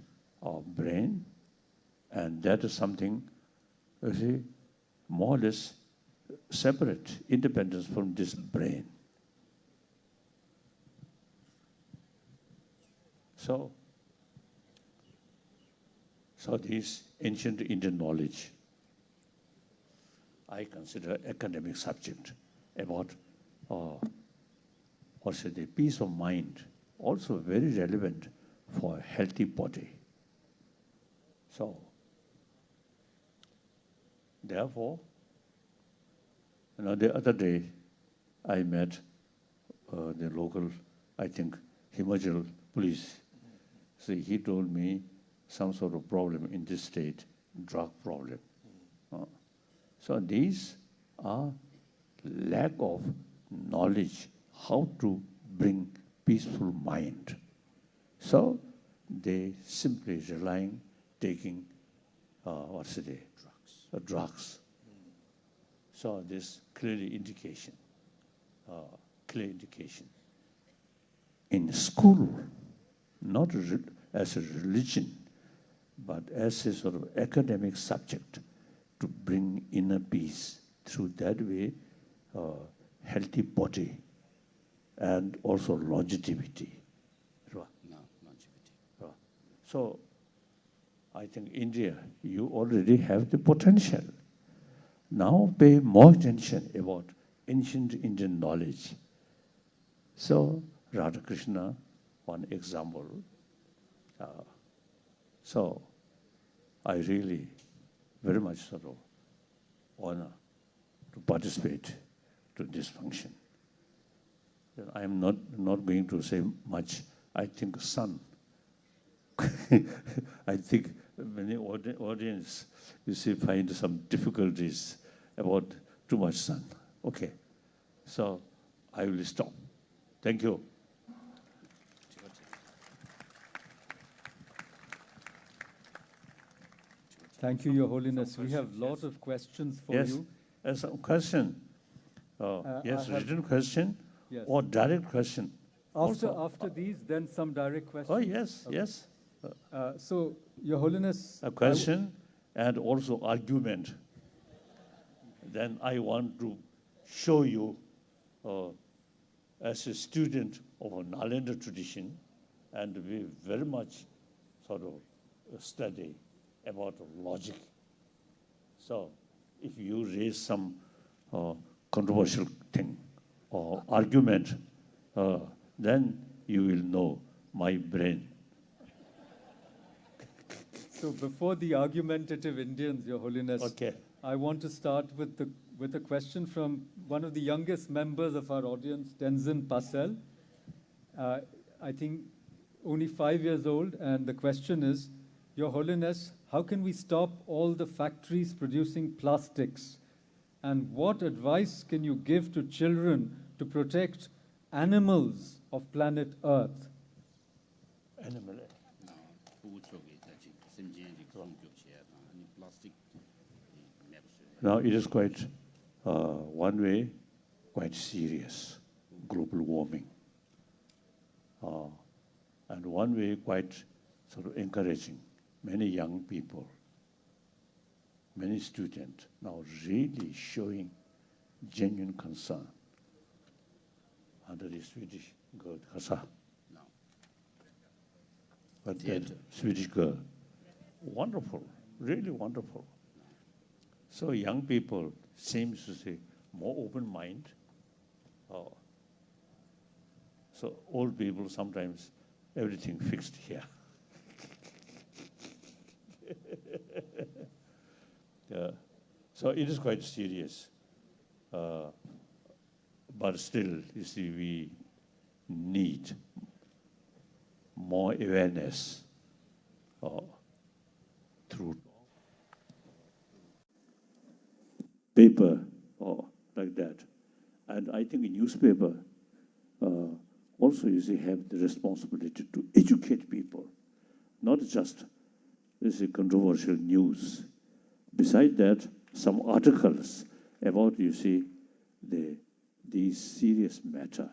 our brain, and that is something, you see, more or less separate, independent from this brain. So this ancient Indian knowledge, I consider academic subject about, the peace of mind, also very relevant for a healthy body. So, therefore, the other day I met the local, I think Himachal police. So he told me some sort of problem in this state, drug problem. So these are lack of knowledge how to bring peaceful mind. So they simply relying, taking, drugs. So this clearly indication, clear indication. In school, not as a religion, but as a sort of academic subject to bring inner peace through that way, healthy body and also longevity. No, longevity. So I think India, you already have the potential. Now pay more attention about ancient Indian knowledge. So Radhakrishna, one example. So I really very much sort of honor to participate to this function. I am not going to say much. I think sun. I think many audience, you see, find some difficulties about too much sun. Okay, so I will stop. Thank you. Thank you, Your Holiness. We have a lot of questions for Yes, you. some question. Yes, I have- written question Yes. or direct question. After these, then some direct questions. Oh, yes, yes. So, Your Holiness, A question and also argument. Then I want to show you, as a student of a Nalanda tradition, and we very much sort of study about logic. So if you raise some controversial thing or argument, then you will know my brain. so before the argumentative Indians, Your Holiness, Okay. I want to start with a question from one of the youngest members of our audience, Tenzin Pasel. I think only 5 years old, and the question is, Your Holiness, how can we stop all the factories producing plastics? And what advice can you give to children to protect animals of planet Earth? Animal. 보호 쪽에 다시 심지어지 공격체야. 아니 플라스틱 맵스. Now it is quite, one way, quite serious, global warming. And one way, quite sort of encouraging. Many young people, many students now really showing genuine concern. Under the Swedish girl, Hasa, No. but that Theater. Swedish girl, wonderful, really wonderful. So young people seems to say more open mind. So old people sometimes everything fixed here. So it is quite serious. But still, you see, we need more awareness through paper or like that. And I think a newspaper also, you see, have the responsibility to educate people, not just this is controversial news. Beside that, some articles about, you see, these serious matter.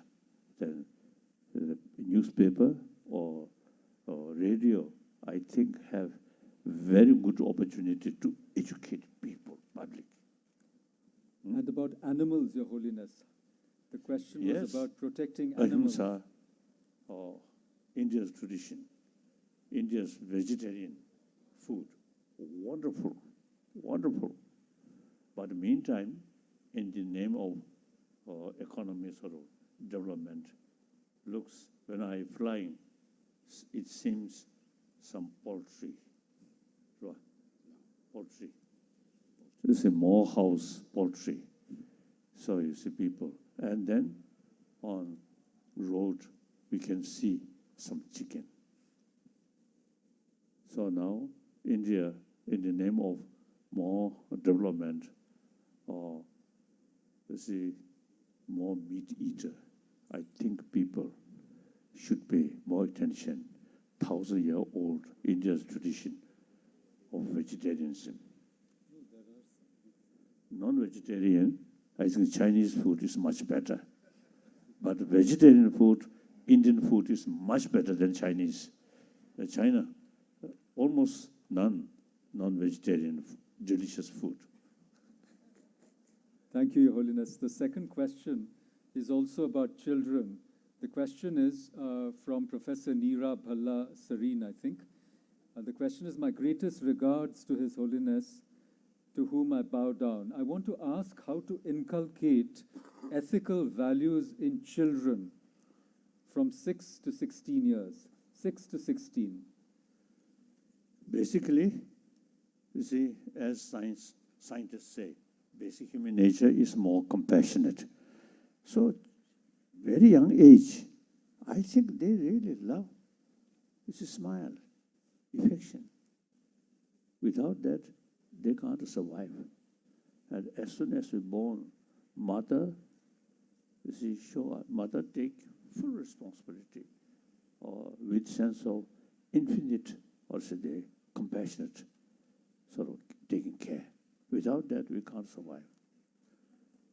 The newspaper or radio, I think, have very good opportunity to educate people, public. And about animals, Your Holiness. The question Yes. was about protecting animals. Ahimsa, India's tradition, India's vegetarian food, wonderful, wonderful. But meantime, in the name of economy sort of development, looks, when I flying, it seems some poultry. Right? Poultry. It's a more house poultry. So you see people. And then on road, we can see some chicken. So now India, in the name of more development, or more meat eater, I think people should pay more attention. 1,000-year-old India's tradition of vegetarianism. Non-vegetarian, I think Chinese food is much better. But vegetarian food, Indian food is much better than Chinese. China, almost none non-vegetarian delicious food. Thank you, Your Holiness. The second question is also about children. The question is from Professor Neera Bhalla Sareen, I think. The question is, my greatest regards to His Holiness, to whom I bow down. I want to ask how to inculcate ethical values in children from 6 to 16 years. 6 to 16. Basically, you see, as scientists say, basic human nature is more compassionate. So, very young age, I think they really love. It's a smile, affection. Without that, they can't survive. And as soon as we're born, mother take full responsibility, or with sense of infinite, or say they compassionate, sort of taking care. Without that, we can't survive.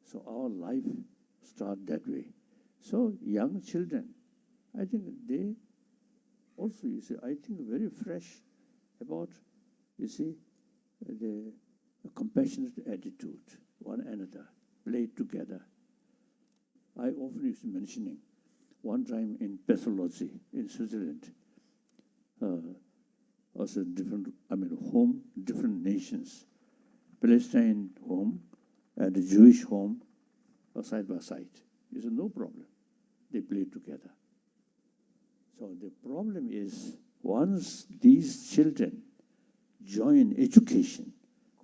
So our life starts that way. So young children, I think they also, I think very fresh about, the compassionate attitude, one another, play together. I often used mentioning, one time in pathology in Switzerland, also different nations, Palestine home and the Jewish home are side by side. You said, no problem. They play together. So the problem is, once these children join education,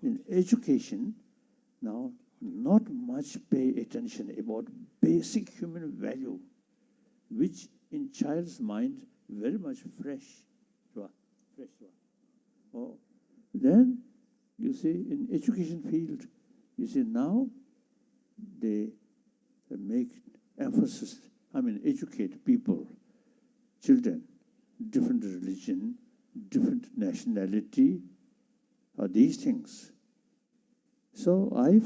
in education, now not much pay attention about basic human value, which in child's mind very much fresh. Oh, then you see in education field, now they make emphasis, educate people, children, different religion, different nationality, these things. So I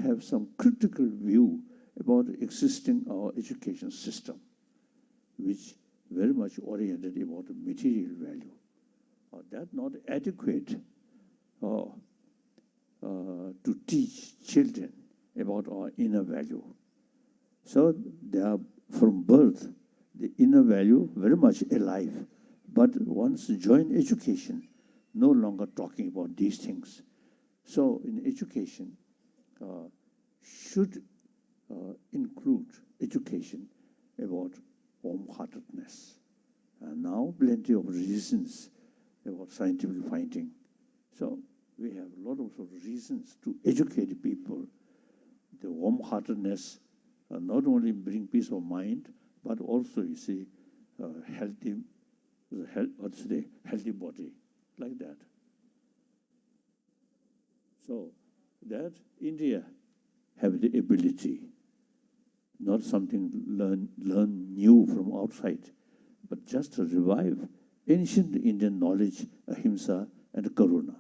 have some critical view about existing our education system, which very much oriented about material value. That not adequate to teach children about our inner value. So they are from birth, the inner value very much alive. But once join education, no longer talking about these things. So in education, should include education about warm-heartedness. And now plenty of reasons about scientific finding. So we have a lot of reasons to educate people. The warm-heartedness not only bring peace of mind, but also, healthy body, like that. So that India have the ability, not something learn new from outside, but just to revive ancient Indian knowledge, ahimsa and karuna.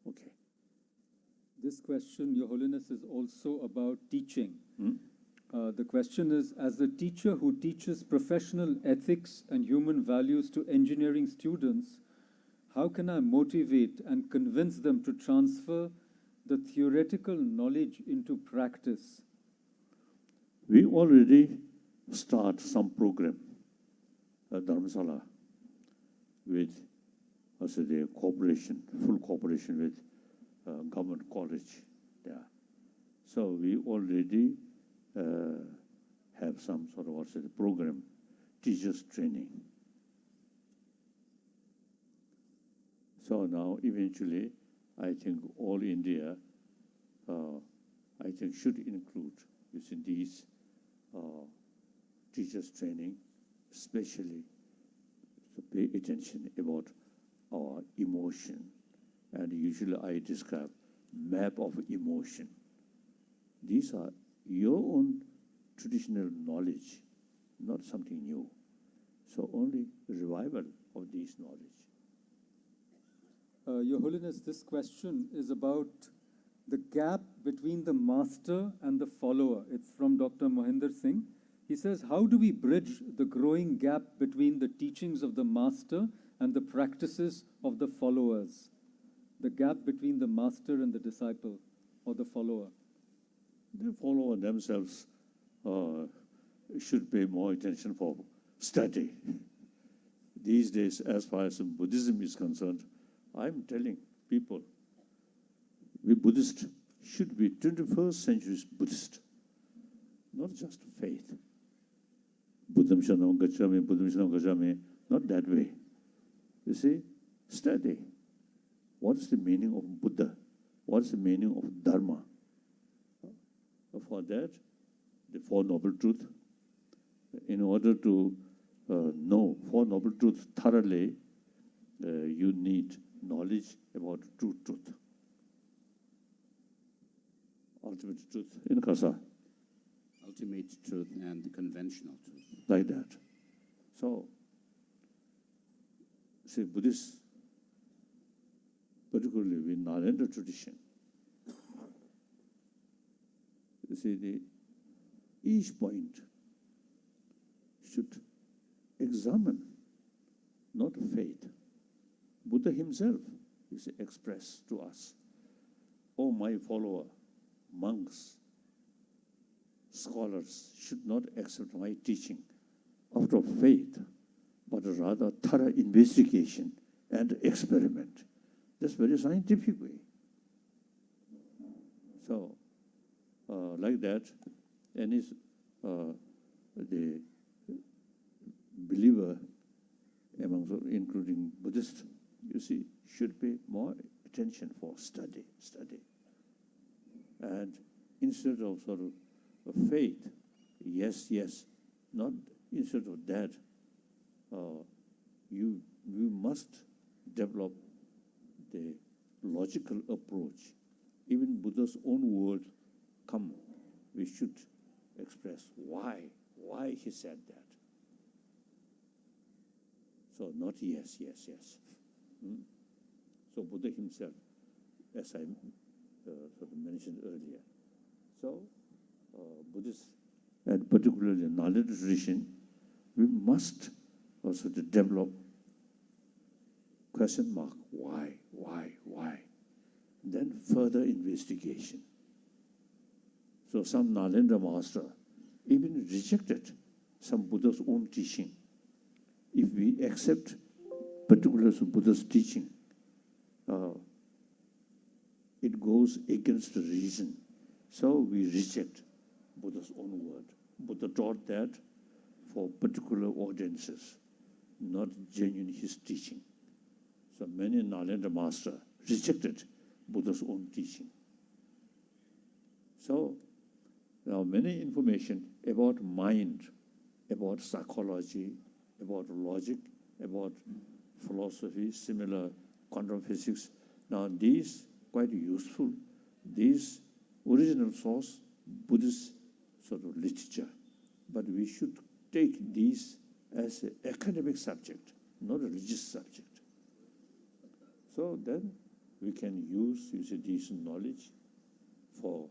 Okay. This question, Your Holiness, is also about teaching. The question is, as a teacher who teaches professional ethics and human values to engineering students, how can I motivate and convince them to transfer the theoretical knowledge into practice? We already start some program at Dharamsala with the cooperation, full cooperation with government college there. So we already have some sort of program, teachers training. So now eventually, I think all India, should include within these teachers training especially to pay attention about our emotion. And usually I describe map of emotion. These are your own traditional knowledge, not something new. So only revival of these knowledge. Your Holiness, this question is about the gap between the master and the follower. It's from Dr. Mohinder Singh. He says, how do we bridge the growing gap between the teachings of the master and the practices of the followers? The gap between the master and the disciple or the follower. The follower themselves should pay more attention for study. These days, as far as Buddhism is concerned, I'm telling people, we Buddhists should be 21st century Buddhist, not just faith. Buddham Shanam Gacchami, not that way. You see, study. What is the meaning of Buddha? What is the meaning of Dharma? For that, the Four Noble Truths. In order to know Four Noble Truths thoroughly, you need knowledge about true truth. Ultimate truth in Kasa, Ultimate truth and the conventional truth. like that. So, see, Buddhists, particularly with Narendra tradition, you see, each point should examine, not faith. Buddha himself is expressed to us. Oh, my follower, monks, scholars should not accept my teaching out of faith, but rather thorough investigation and experiment. That's very scientific way. So, like that, and is the believer, including Buddhist, you see, should pay more attention for study. And instead of sort of faith, yes, not instead of that, you must develop the logical approach. Even Buddha's own words come, we should express why he said that. So not yes. So Buddha himself, as I sort of mentioned earlier. So Buddhists, and particularly in Narendra tradition, we must also to develop question mark, why? Then further investigation. So some Narendra master even rejected some Buddha's own teaching. If we accept particular Buddha's teaching, it goes against reason. So we reject Buddha's own word. Buddha taught that for particular audiences, not genuine his teaching. So many Narendra master rejected Buddha's own teaching. So now many information about mind, about psychology, about logic, about philosophy, similar quantum physics. Now these quite useful. These original source, Buddhist sort of literature. But we should take these as an academic subject, not a religious subject. So then we can use this knowledge for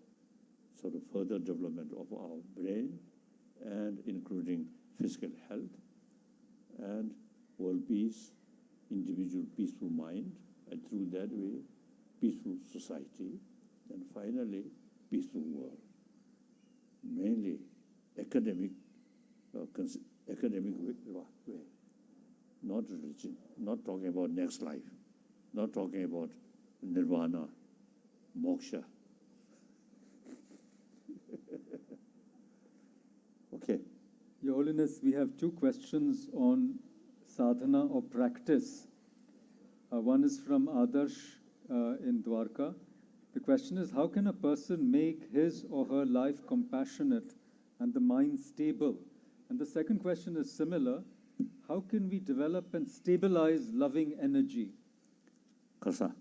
sort of further development of our brain and including physical health and world peace, individual peaceful mind, and through that way, peaceful society, and finally, peaceful world. Mainly academic way, not religion, not talking about next life, not talking about nirvana, moksha. Okay. Your Holiness, we have two questions on sadhana or practice. One is from Adarsh in Dwarka. The question is, how can a person make his or her life compassionate and the mind stable And the second question is similar. How can we develop and stabilize loving energy? Kasa.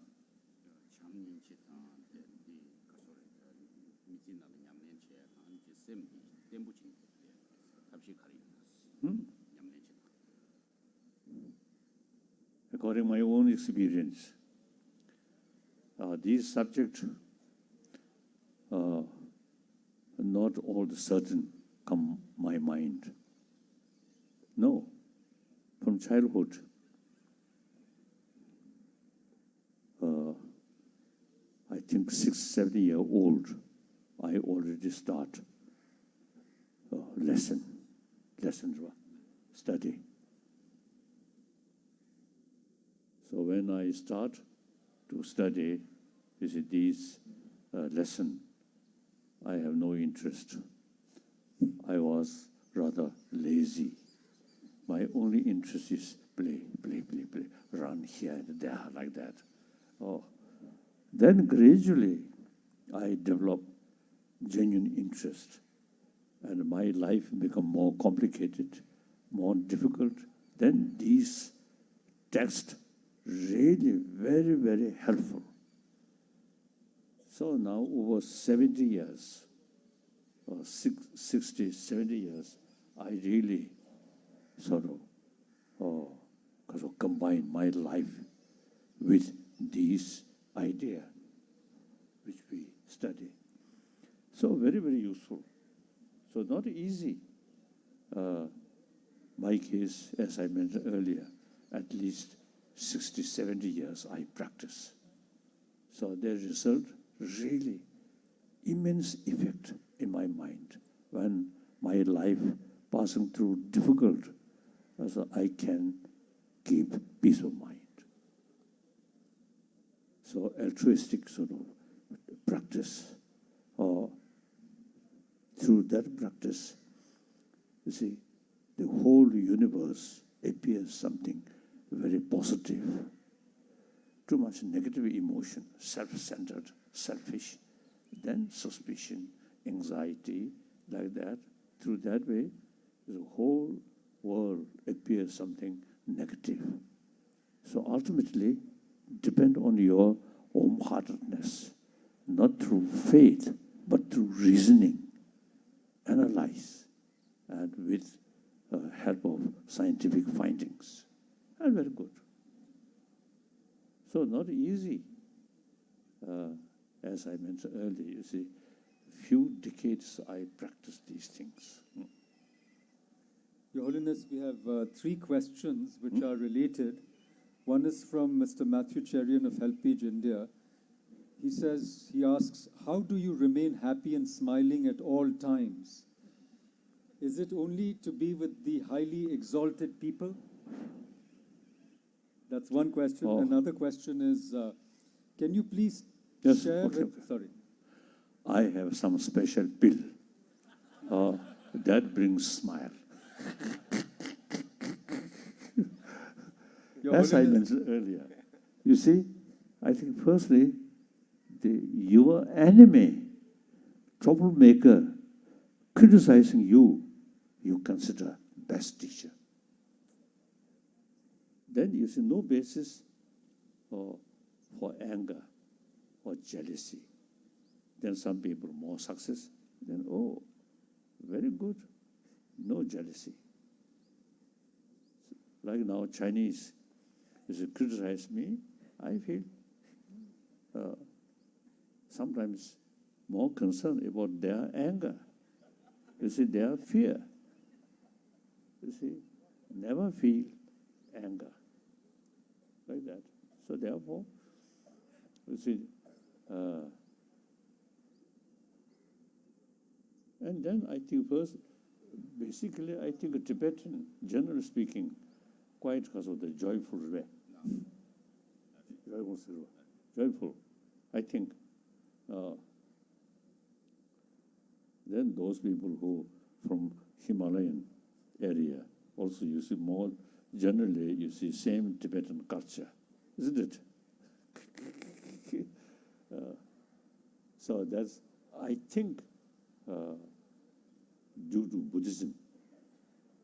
According to my own experience, these subjects not all the certain come my mind. No, from childhood, I think 6, 7 year old, I already start lesson study. So when I start to study, you see, these lesson, I have no interest. I was rather lazy. My only interest is play, run here and there, like that. Oh. Then gradually, I develop genuine interest, and my life become more complicated, more difficult. Then these texts really very, very helpful. So now over 70 years, or 60, 70 years, I really sort of combine my life with these ideas which we study. So very, very useful. So not easy. My case, as I mentioned earlier, at least 60, 70 years I practice. So the result, really immense effect in my mind. When my life passing through difficult, so I can keep peace of mind. So altruistic sort of practice, or through that practice, you see, the whole universe appears something very positive. Too much negative emotion, self-centered, selfish, then suspicion, anxiety, like that. Through that way, the whole world appears something negative. So ultimately, depend on your warm-heartedness, not through faith, but through reasoning, analyze, and with help of scientific findings. And very good. So not easy. As I mentioned earlier, you see, few decades I practiced these things. Your Holiness, we have 3 questions which are related. One is from Mr. Matthew Cherian of Helpage India. He asks, how do you remain happy and smiling at all times? Is it only to be with the highly exalted people? That's one question. Oh. Another question is, can you please Yes, share okay, with... okay. Sorry. I have some special pill that brings smile. Your As I Holiness, mentioned earlier, you see, I think firstly, your enemy, troublemaker, criticizing you, you consider best teacher. Then you see no basis for anger or jealousy. Then some people more success, then oh, very good, no jealousy. Like now Chinese, if you criticize me, I feel sometimes more concerned about their anger. You see, their fear. You see, never feel anger like that. So therefore, you see, and then I think first, basically, I think a Tibetan, generally speaking, quite because of the joyful way. Joyful. I think then those people who from Himalayan area also you see more generally you see same Tibetan culture, isn't it? So that's I think due to Buddhism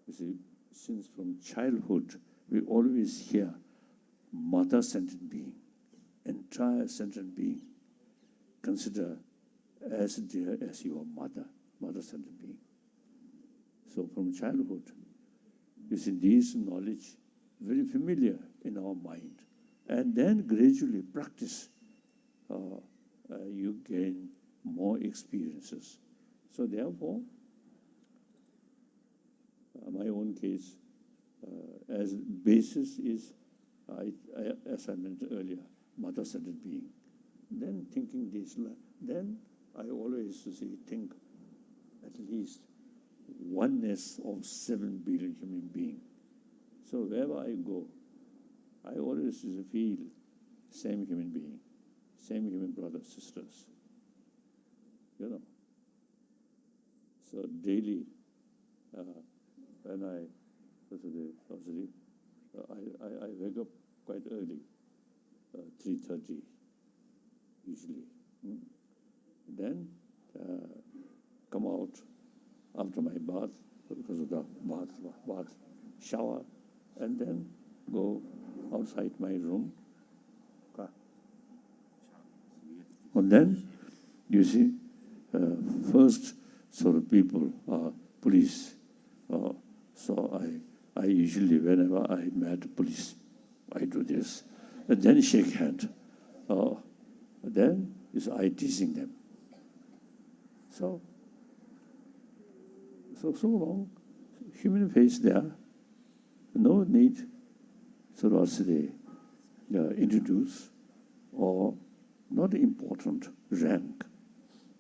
You see, since from childhood, we always hear mother sentient being, entire sentient being. Consider as dear as your mother, mother sentient being. So from childhood, you see this knowledge very familiar in our mind. And then gradually practice, you gain more experiences. So therefore, my own case, as basis is, as I mentioned earlier, mother-centered being. Then thinking this, then I always think at least oneness of 7 billion human beings. So wherever I go, I always feel same human being, same human brothers, sisters. You know. So daily, when I wake up quite early, 3:30 usually. Then come out after my bath, because of the bath, shower, and then go outside my room. And then, you see, first sort of people are police. So I usually, whenever I met police, I do this. And then shake hand. Then is I teasing them. So long, human face there, no need sort of introduce or not important rank,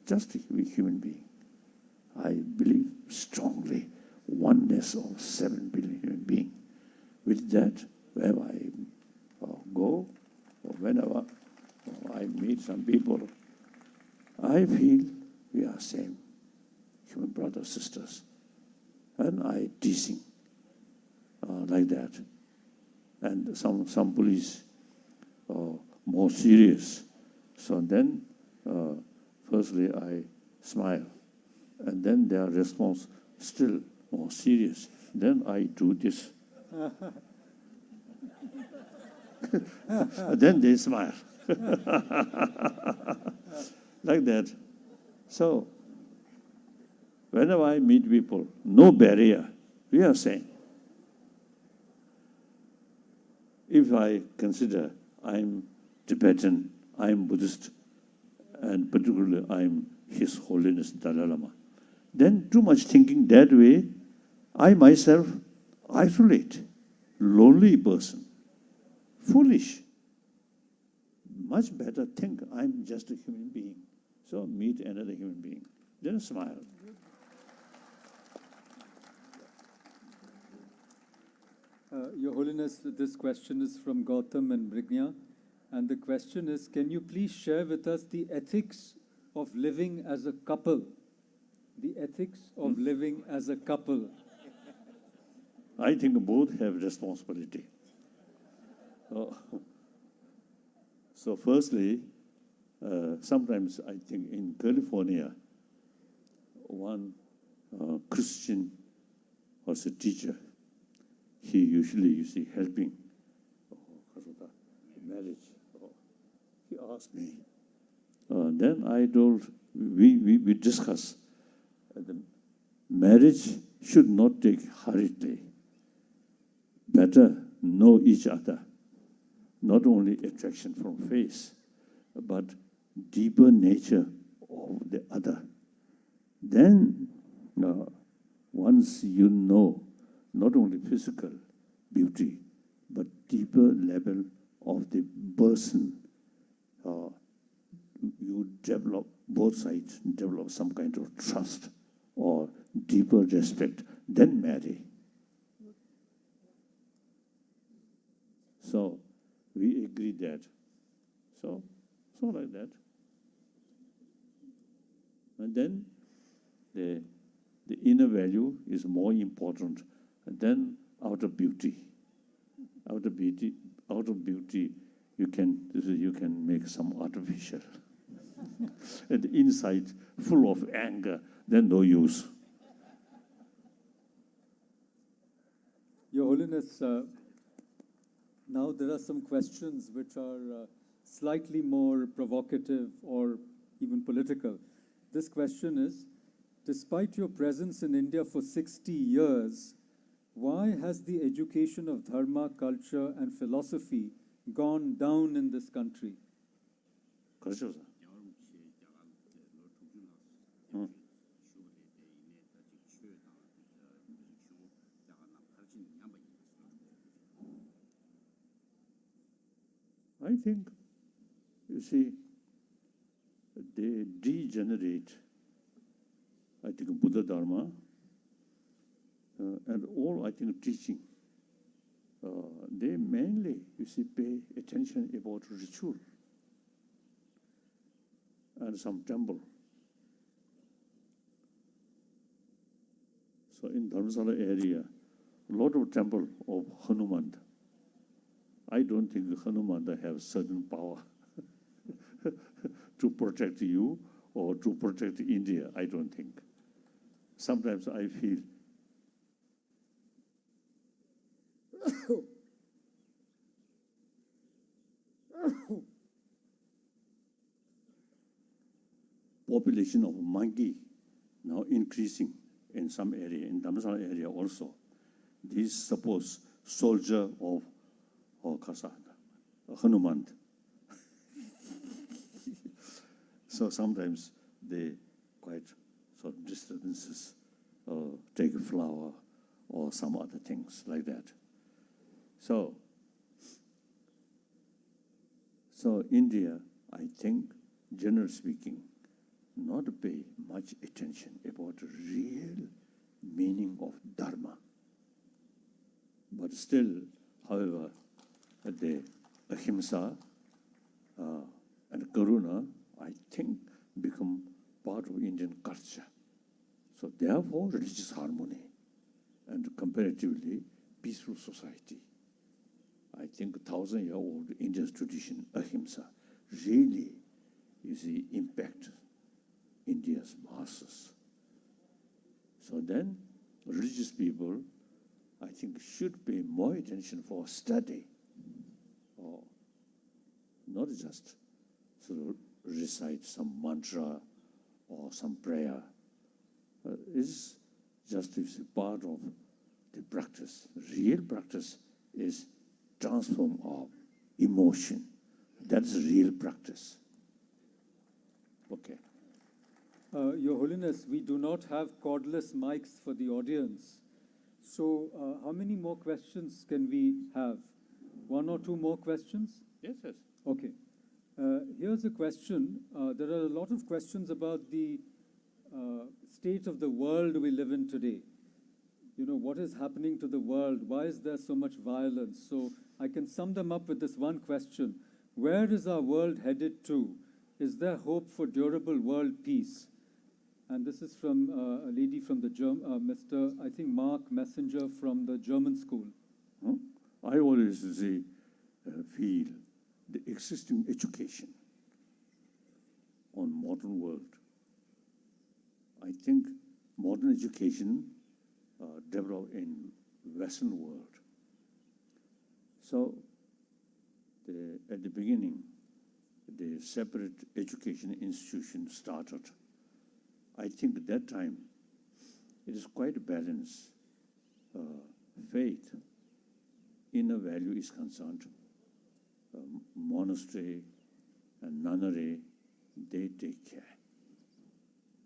just a human being. I believe strongly oneness of 7 billion human beings. With that, wherever I go, or whenever I meet some people, I feel we are same, human brothers, sisters. And I teasing like that. And some police more serious. So then, firstly, I smile. And then their response still more serious. Then I do this. Then they smile. Like that. So, whenever I meet people, no barrier, we are same. If I consider I'm Tibetan, I'm Buddhist, and particularly I'm His Holiness Dalai Lama, then too much thinking that way, I myself isolate, lonely person, foolish. Much better think I'm just a human being. So meet another human being, then smile. Your Holiness, this question is from Gautam and Brignya. And the question is, can you please share with us the ethics of living as a couple? The ethics of living as a couple. I think both have responsibility. So firstly, sometimes I think in California, one Christian was a teacher. He usually helping marriage. He asked me. Then I told, we discussed. The marriage should not take hurriedly. Better know each other. Not only attraction from face, but deeper nature of the other. Then, once you know not only physical beauty, but deeper level of the person, you develop, both sides develop some kind of trust or deeper respect, then marry. So we agreed that. So like that. And then the inner value is more important than outer beauty. Outer beauty, you can make some artificial. And the inside full of anger, then no use. Holiness, now there are some questions which are slightly more provocative or even political. This question is, despite your presence in India for 60 years, why has the education of dharma, culture, and philosophy gone down in this country? 그렇죠. I think, you see, they degenerate, I think, Buddha Dharma and all, I think, teaching. They mainly, you see, pay attention about ritual and some temple. So in Dharamsala area, a lot of temple of Hanuman. I don't think Hanuman have certain power to protect you or to protect India. I don't think. Sometimes I feel population of monkey now increasing in some area, in Dharamsala area also. These suppose soldier of Hanuman. So sometimes they quite sort of disturbances, take a flower or some other things like that. So India, I think, generally speaking, not pay much attention about real meaning of Dharma. But still, however, the ahimsa and karuna, I think, become part of Indian culture. So therefore, religious harmony and comparatively peaceful society. I think 1,000-year-old Indian tradition, ahimsa, really, you see, impact India's masses. So then, religious people, I think, should pay more attention for study, or not just sort of recite some mantra or some prayer. It's just part of the practice. Real practice is transform of emotion. That's real practice. Okay. Your Holiness, we do not have cordless mics for the audience. So how many more questions can we have? One or two more questions? Yes, yes. Okay. Here's a question. There are a lot of questions about the state of the world we live in today. You know, what is happening to the world? Why is there so much violence? So I can sum them up with this one question. Where is our world headed to? Is there hope for durable world peace? And this is from a lady from the Mr. I think Mark Messenger from the German school. I always feel the existing education on modern world. I think modern education developed in Western world. So at the beginning, the separate education institution started. I think at that time, it is quite balanced. Faith, inner value is concerned. Monastery and nunnery, they take care.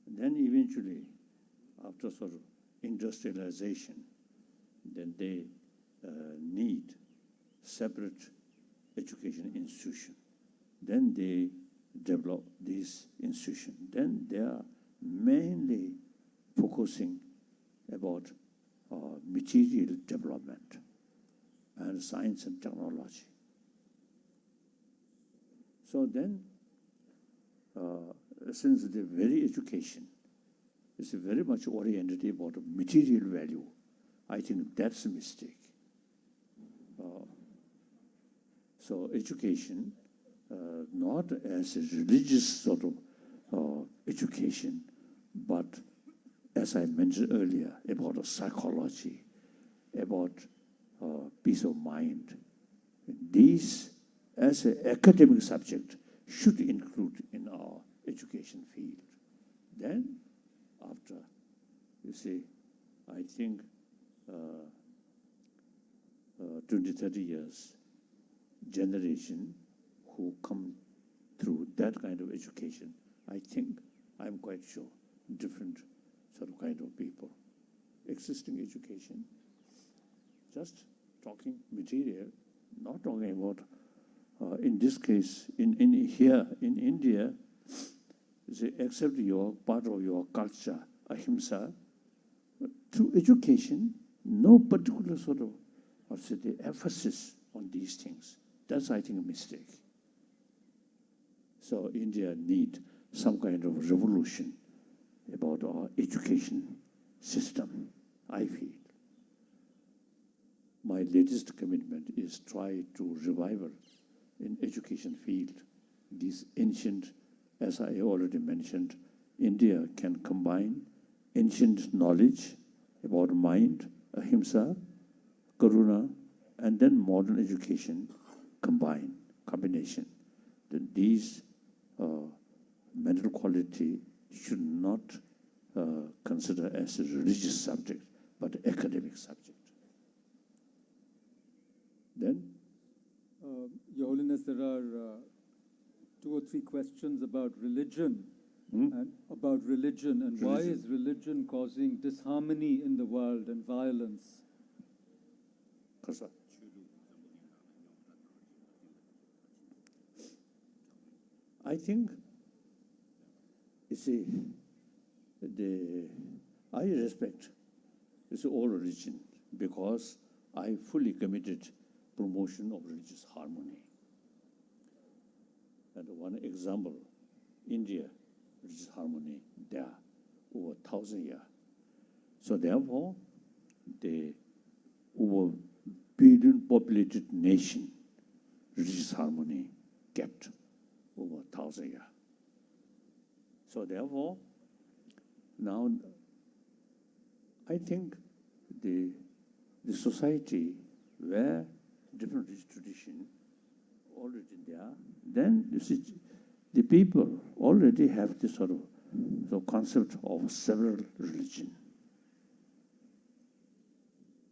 And then eventually, after sort of industrialization, then they need separate education institution. Then they develop this institution. Then they are mainly focusing about material development and science and technology. So then, since the very education is very much oriented about material value, I think that's a mistake. So education, not as a religious sort of education, but as I mentioned earlier, about psychology, about peace of mind. These, as an academic subject, should include in our education field. Then, after, you see, I think 20, 30 years, generation who come through that kind of education, I think, I'm quite sure, different sort of kind of people. Existing education, just talking material, not talking about, in this case, here in India, they accept your part of your culture, ahimsa. Through education, no particular sort of, the emphasis on these things. That's, I think, a mistake. So India need some kind of revolution about our education system, I feel. My latest commitment is try to revival in education field. These ancient, as I already mentioned, India can combine ancient knowledge about mind, ahimsa, karuna, and then modern education combination. Then these mental quality should not consider as a religious subject, but academic subject. Then? Your Holiness, there are 2 or 3 questions about religion. And about religion, and why is religion causing disharmony in the world and violence? I think, you see, I respect all religion because I fully committed promotion of religious harmony. And one example, India, religious harmony, there, over 1,000 years. So therefore, the over billion populated nation, religious harmony kept over 1,000 years. So therefore, now I think the society where different religious tradition already there, then you see the people already have this sort of concept of several religion.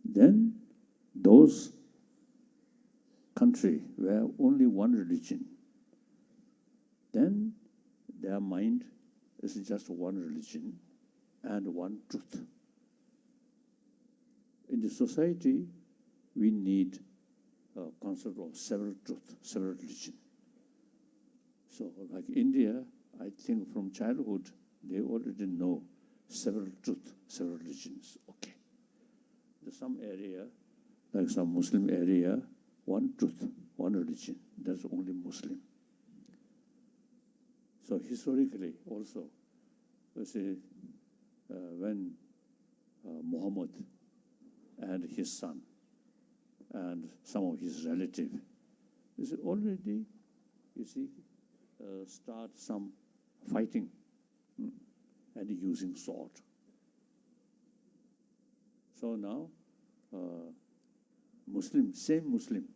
Then those country where only one religion, then their mind is just one religion and one truth. In the society, we need a concept of several truth, several religion. So like India, I think from childhood, they already know several truth, several religions. Okay. There's some area, like some Muslim area, one truth, one religion. That's only Muslim. So historically also, you see, when Muhammad and his son and some of his relatives, you see, already, you see, start some fighting and using sword. So now, same Muslim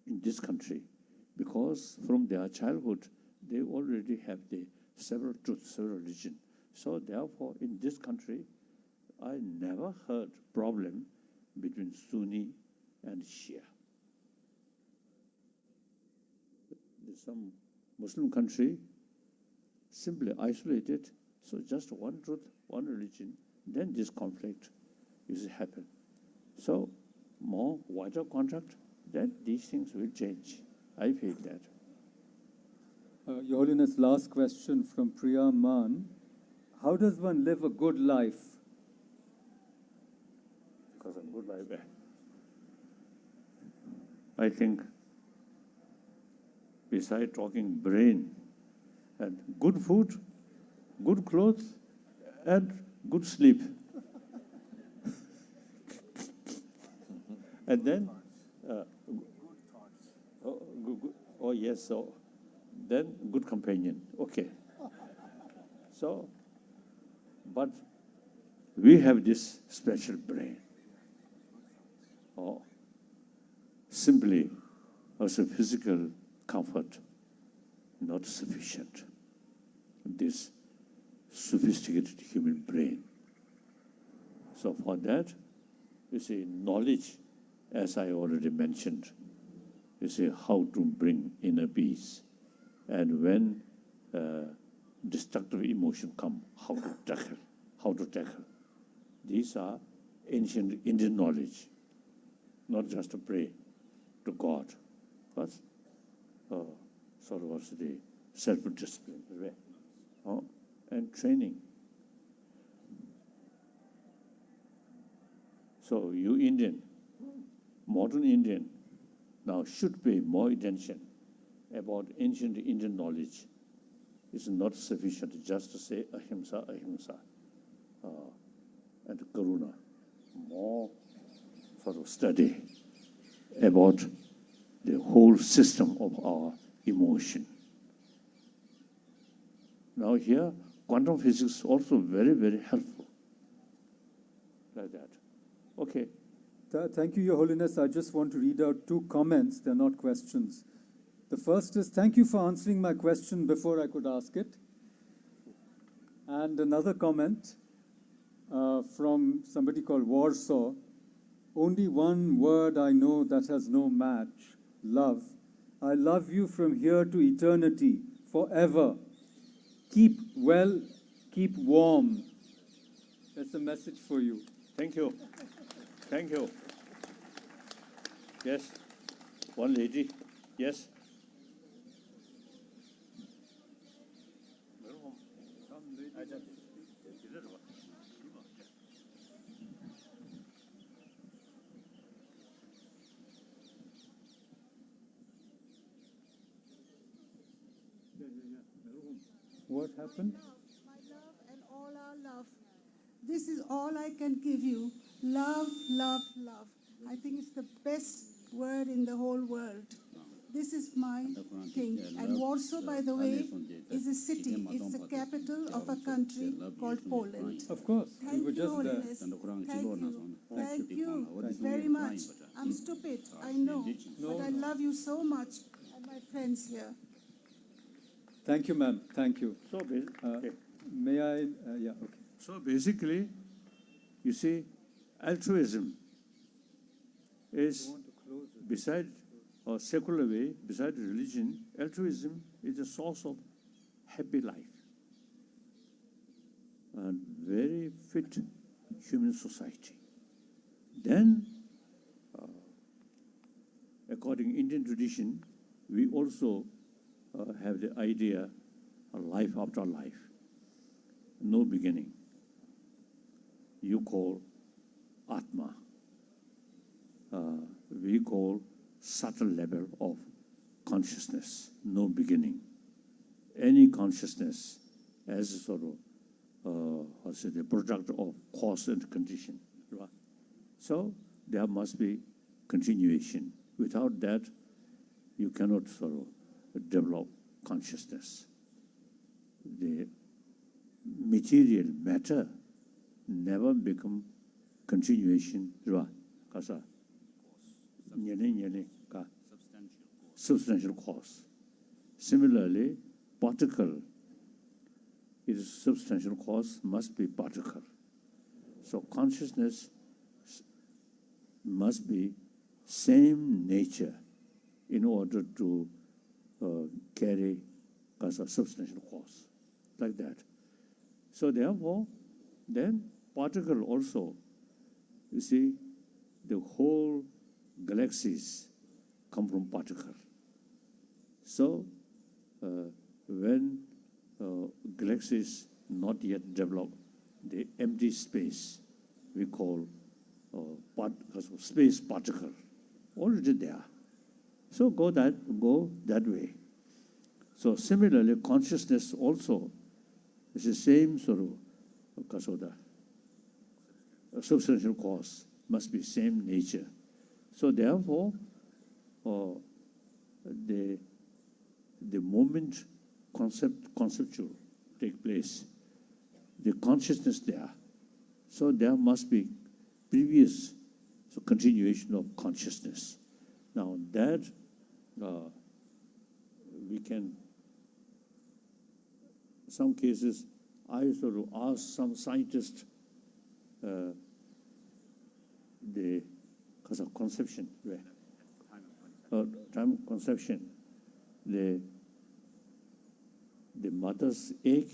in this country, because from their childhood, they already have the several truths, several religion. So therefore, in this country, I never heard problem between Sunni and Shia. There's some Muslim country simply isolated, so just one truth, one religion, then this conflict is happen. So more wider contact, then these things will change. I feel that. Your Holiness, last question from Priya Man. How does one live a good life? Because a good life, I think, beside talking brain and good food, good clothes, and good sleep. And then, oh yes, so then good companion. Okay. So, but we have this special brain. Oh, simply as a physical comfort not sufficient. This sophisticated human brain. So for that, you see, knowledge, as I already mentioned, you see, how to bring inner peace. And when destructive emotion come, how to tackle. These are ancient Indian knowledge, not just to pray to God, but sort of also the self-discipline, right? And training. So you Indian, modern Indian, now should pay more attention about ancient Indian knowledge. It's not sufficient just to say ahimsa, ahimsa, and karuna. More sort of study about the whole system of our emotion. Now here, quantum physics is also very, very helpful. Like that. Okay. Thank you, Your Holiness. I just want to read out 2 comments. They're not questions. The first is, thank you for answering my question before I could ask it. And another comment from somebody called Warsaw. Only one word I know that has no match, love. I love you from here to eternity, forever. Keep well, keep warm. That's a message for you. Thank you. Thank you. Yes. One lady. Yes. What happened? My love and all our love. This is all I can give you. Love, love, love. I think it's the best word in the whole world. This is my thing. And Warsaw, by the way, is a city. It's the capital of a country called Poland. Of course, we Thank were you, just there. Holiness. Thank you. Thank you very much. I'm stupid, I know. But I love you so much and my friends here. Thank you, ma'am. Thank you. So, okay. May I? Yeah, okay. So basically, you see, altruism is, beside or secular way, beside religion, altruism is a source of happy life and very fit human society. Then, according to Indian tradition, we also have the idea of life after life, no beginning. You call Atma. We call subtle level of consciousness, no beginning. Any consciousness as a sort of, the product of cause and condition. Right? So there must be continuation. Without that, you cannot sort of develop consciousness. The material matter never become continuation. Kasa substantial cause. Similarly, particle is substantial cause, must be particle. So consciousness must be same nature in order to carry as a substantial cause, like that. So therefore, then particle also, you see, the whole galaxies come from particle. So when galaxies not yet develop, the empty space we call space particle, already there. So go that way. So similarly, consciousness also is the same sort of substantial cause, must be same nature. So therefore, the moment conceptual take place, the consciousness there. So there must be previous continuation of consciousness. Now that we can, some cases, I used to ask some scientists the cause of conception, time of conception, the mother's egg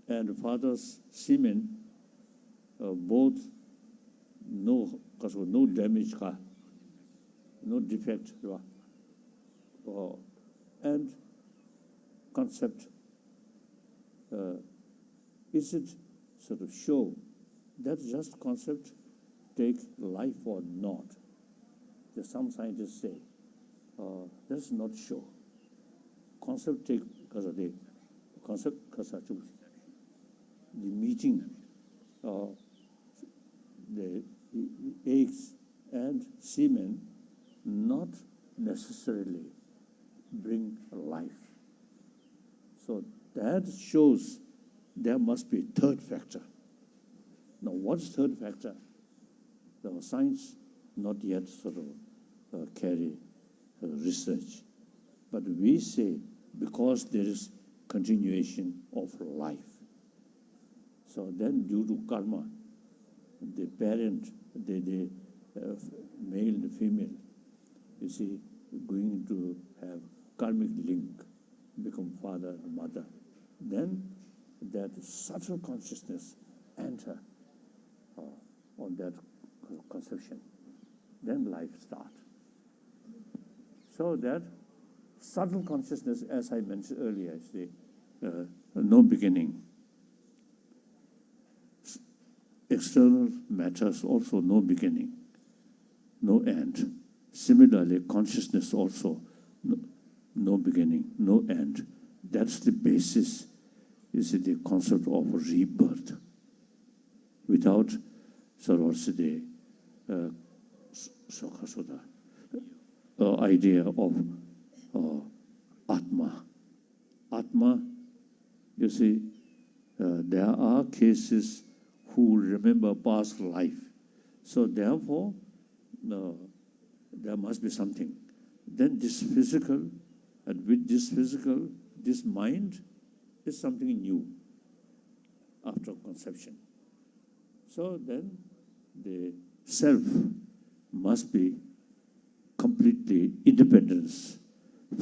and father's semen, both no damage, no defect, and concept. Is it sort of show that just concept take life or not? Some scientists say that's not show. Concept take because of the concept because of the meeting the eggs and semen not necessarily bring life. So that shows there must be a third factor. Now, what's third factor? The science not yet sort of carry research, but we say because there is continuation of life. So then, due to karma, the parent, the male and female, you see, going to have karmic link, become father and mother. Then that subtle consciousness enter on that conception. Then life starts. So that subtle consciousness, as I mentioned earlier, is the no beginning. External matters also no beginning, no end. Similarly, consciousness also no beginning, no end. That's the basis, is the concept of rebirth. Without the idea of Atma. Atma, you see, there are cases who remember past life. So therefore, there must be something. Then this physical, and with this physical, this mind is something new after conception. So then the self must be completely independent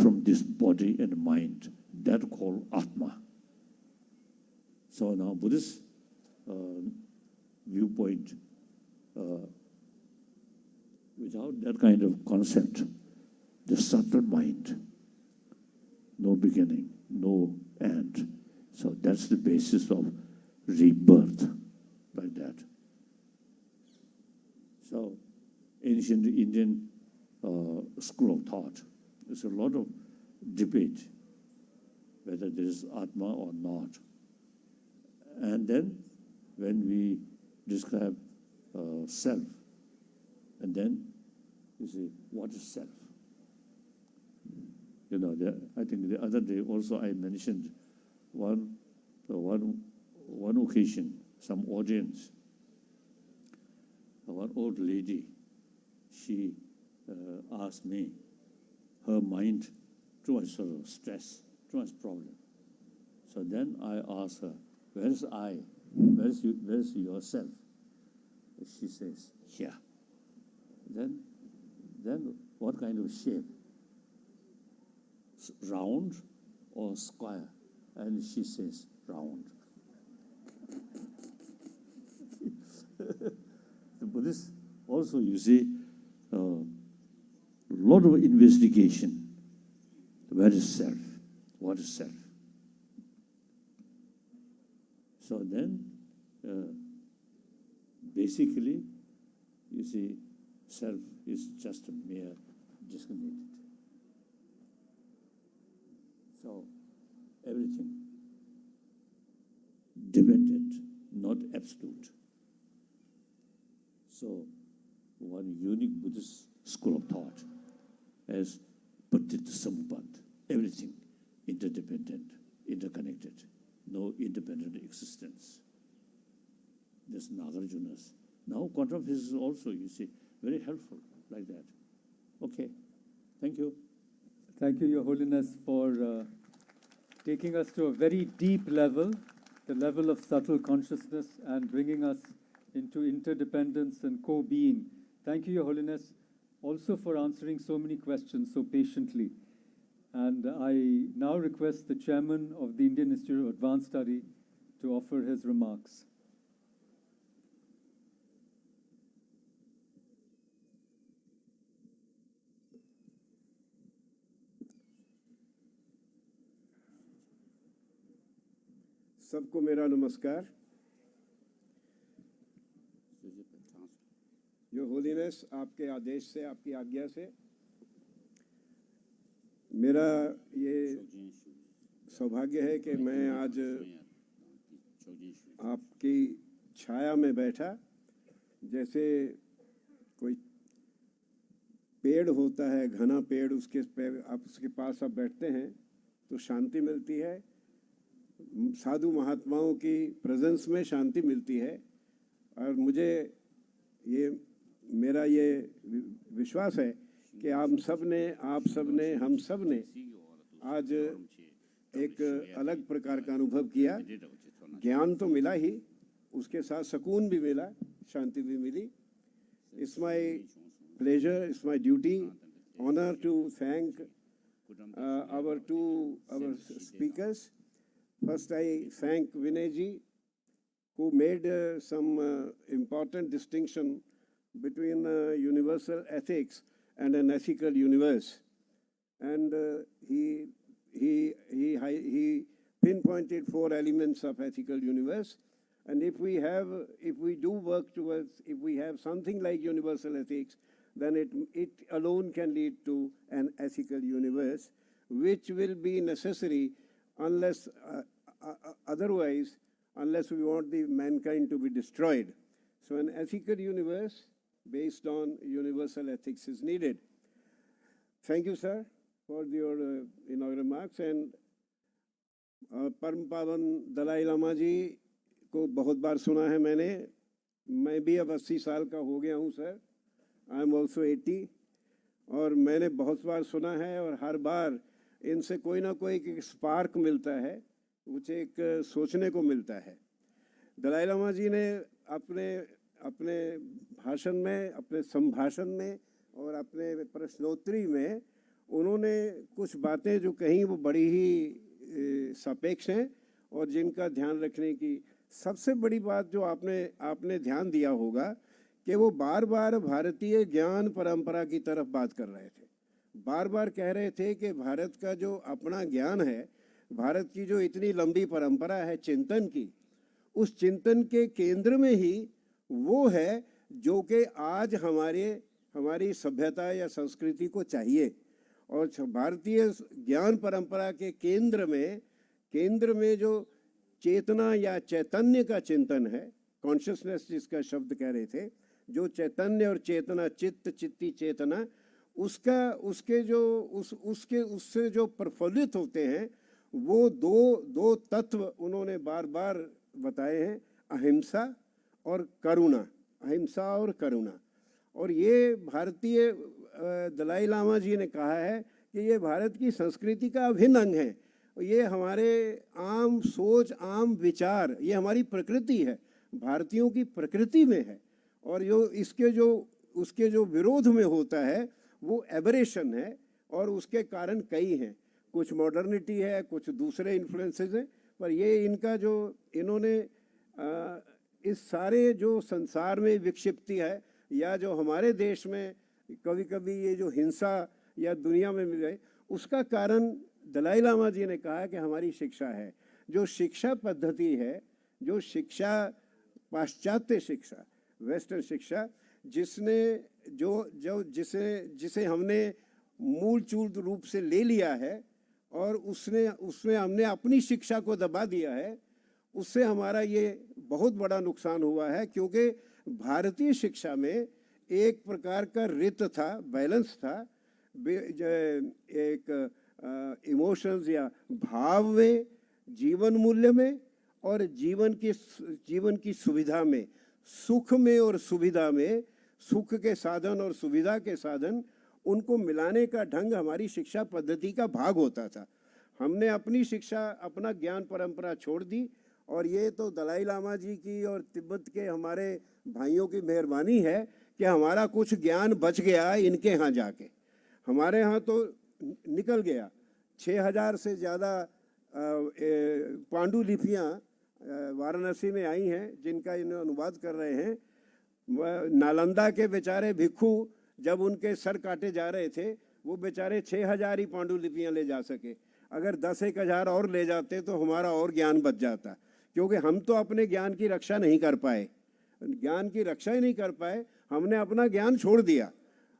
from this body and mind. That called Atma. So now Buddhist viewpoint, without that kind of concept, the subtle mind, no beginning, no end. So that's the basis of rebirth, like that. So ancient Indian school of thought, there's a lot of debate whether there is Atma or not. And then when we describe self, and then you see, what is self? You know, I think the other day also I mentioned one occasion, some audience, one old lady, she asked me, her mind too much sort of stress, too much problem. So then I asked her, where's I? Where's yourself? She says, here. Then what kind of shape? Round or square? And she says, round. The Buddhists also, you see, a lot of investigation. Where is self? What is self? So then, basically, you see, self is just a mere discriminated. So, everything dependent, not absolute. So, one unique Buddhist school of thought as Patita Samupad, everything interdependent, interconnected, no independent existence. That's Nagarjuna's. Now quantum physics also, you see, very helpful like that. Okay. Thank you. Thank you, Your Holiness, for taking us to a very deep level, the level of subtle consciousness, and bringing us into interdependence and co-being. Thank you, Your Holiness, also for answering so many questions so patiently. And I now request the Chairman of the Indian Institute of Advanced Study to offer his remarks. सबको मेरा नमस्कार। Your holiness, आपके आदेश से, आपकी आज्ञा से मेरा ये सौभाग्य है कि मैं आज आपकी छाया में बैठा। जैसे कोई पेड़ होता है, घना पेड़, उसके पास आप बैठते हैं तो शांति मिलती है। साधु महात्माओं की प्रेजेंस में शांति मिलती है। और मुझे मेरा ये विश्वास है कि हम सब ने हम सब ने आज एक अलग प्रकार का अनुभव किया। ज्ञान तो मिला ही, उसके साथ सुकून भी मिला, शांति भी मिली। It's my pleasure, it's my duty, honour to thank our speakers. First, I thank Vinay ji, who made some important distinction between universal ethics and an ethical universe, and he pinpointed 4 elements of ethical universe. And if we do work towards, if we have something like universal ethics, then it alone can lead to an ethical universe, which will be necessary unless unless we want the mankind to be destroyed. So an ethical universe based on universal ethics is needed. Thank you, sir, for your remarks. And परम पावन दलाई लामा जी को बहुत बार सुना है मैंने। मैं भी अब 80 साल का हो गया हूँ सर। I am also 80। और मैंने बहुत बार सुना है और हर बार इनसे कोई ना कोई एक स्पार्क मिलता है, मुझे एक सोचने को मिलता है। दलाई लामा जी ने अपने भाषण में, अपने संभाषण में और अपने प्रश्नोत्तरी में उन्होंने कुछ बातें जो कहीं वो बड़ी ही सापेक्ष हैं और जिनका ध्यान रखने की सबसे बड़ी बात जो आपने ध्यान दिया होगा कि वो बार बार भारतीय ज्ञान परंपरा की तरफ बात कर रहे थे। बार बार कह रहे थे कि भारत का जो अपना ज्ञान है, भारत की जो इतनी लंबी परंपरा है चिंतन की, उस चिंतन के केंद्र में ही वो है जो कि आज हमारी सभ्यता या संस्कृति को चाहिए। और भारतीय ज्ञान परंपरा के केंद्र में जो चेतना या चैतन्य का चिंतन है, कॉन्शियसनेस जिसका शब्द कह रहे थे, जो चैतन्य और चेतना, चित्ती चेतना, उससे जो प्रफुल्लित होते हैं, वो दो तत्व उन्होंने बार बार बताए हैं, अहिंसा और करुणा। और ये भारतीय दलाई लामा जी ने कहा है कि ये भारत की संस्कृति का अभिन्न अंग है। ये हमारे आम सोच, आम विचार, ये हमारी प्रकृति है, भारतीयों की प्रकृति में है। और उसके जो विरोध में होता है वो एबरेशन है। और उसके कारण कई हैं, कुछ मॉडर्निटी है, कुछ दूसरे इन्फ्लुएंसेस हैं। पर ये इनका जो इन्होंने इस सारे जो संसार में विक्षिप्ति है या जो हमारे देश में कभी कभी ये जो हिंसा या दुनिया में मिल गई, उसका कारण दलाई लामा जी ने कहा कि हमारी शिक्षा है। जो शिक्षा पद्धति है, जो शिक्षा, पाश्चात्य शिक्षा, वेस्टर्न शिक्षा, जिसे हमने मूलचूल रूप से ले लिया है और उसमें हमने अपनी शिक्षा को दबा दिया है, उससे हमारा ये बहुत बड़ा नुकसान हुआ है। क्योंकि भारतीय शिक्षा में एक प्रकार का रित था, बैलेंस था, एक इमोशंस या भाव में, जीवन मूल्य में और जीवन की सुविधा में, सुख में और सुविधा में, सुख के साधन और सुविधा के साधन, उनको मिलाने का ढंग हमारी शिक्षा पद्धति का भाग होता था। हमने अपनी शिक्षा, अपना ज्ञान परंपरा छोड़ दी, और ये तो दलाई लामा जी की और तिब्बत के हमारे भाइयों की मेहरबानी है कि हमारा कुछ ज्ञान बच गया इनके यहाँ जाके। हमारे यहाँ तो निकल गया। 6000 से ज़्यादा पांडुलिपियाँ वाराणसी में आई हैं, जिनका इन्हें अनुवाद कर रहे हैं। नालंदा के बेचारे भिक्खू जब उनके सर काटे जा रहे थे, वो बेचारे 6000 ही पांडुलिपियाँ ले जा सके। अगर 10-1 हज़ार और ले जाते तो हमारा और ज्ञान बच जाता, क्योंकि हम तो अपने ज्ञान की रक्षा नहीं कर पाए, ज्ञान की रक्षा ही नहीं कर पाए। हमने अपना ज्ञान छोड़ दिया।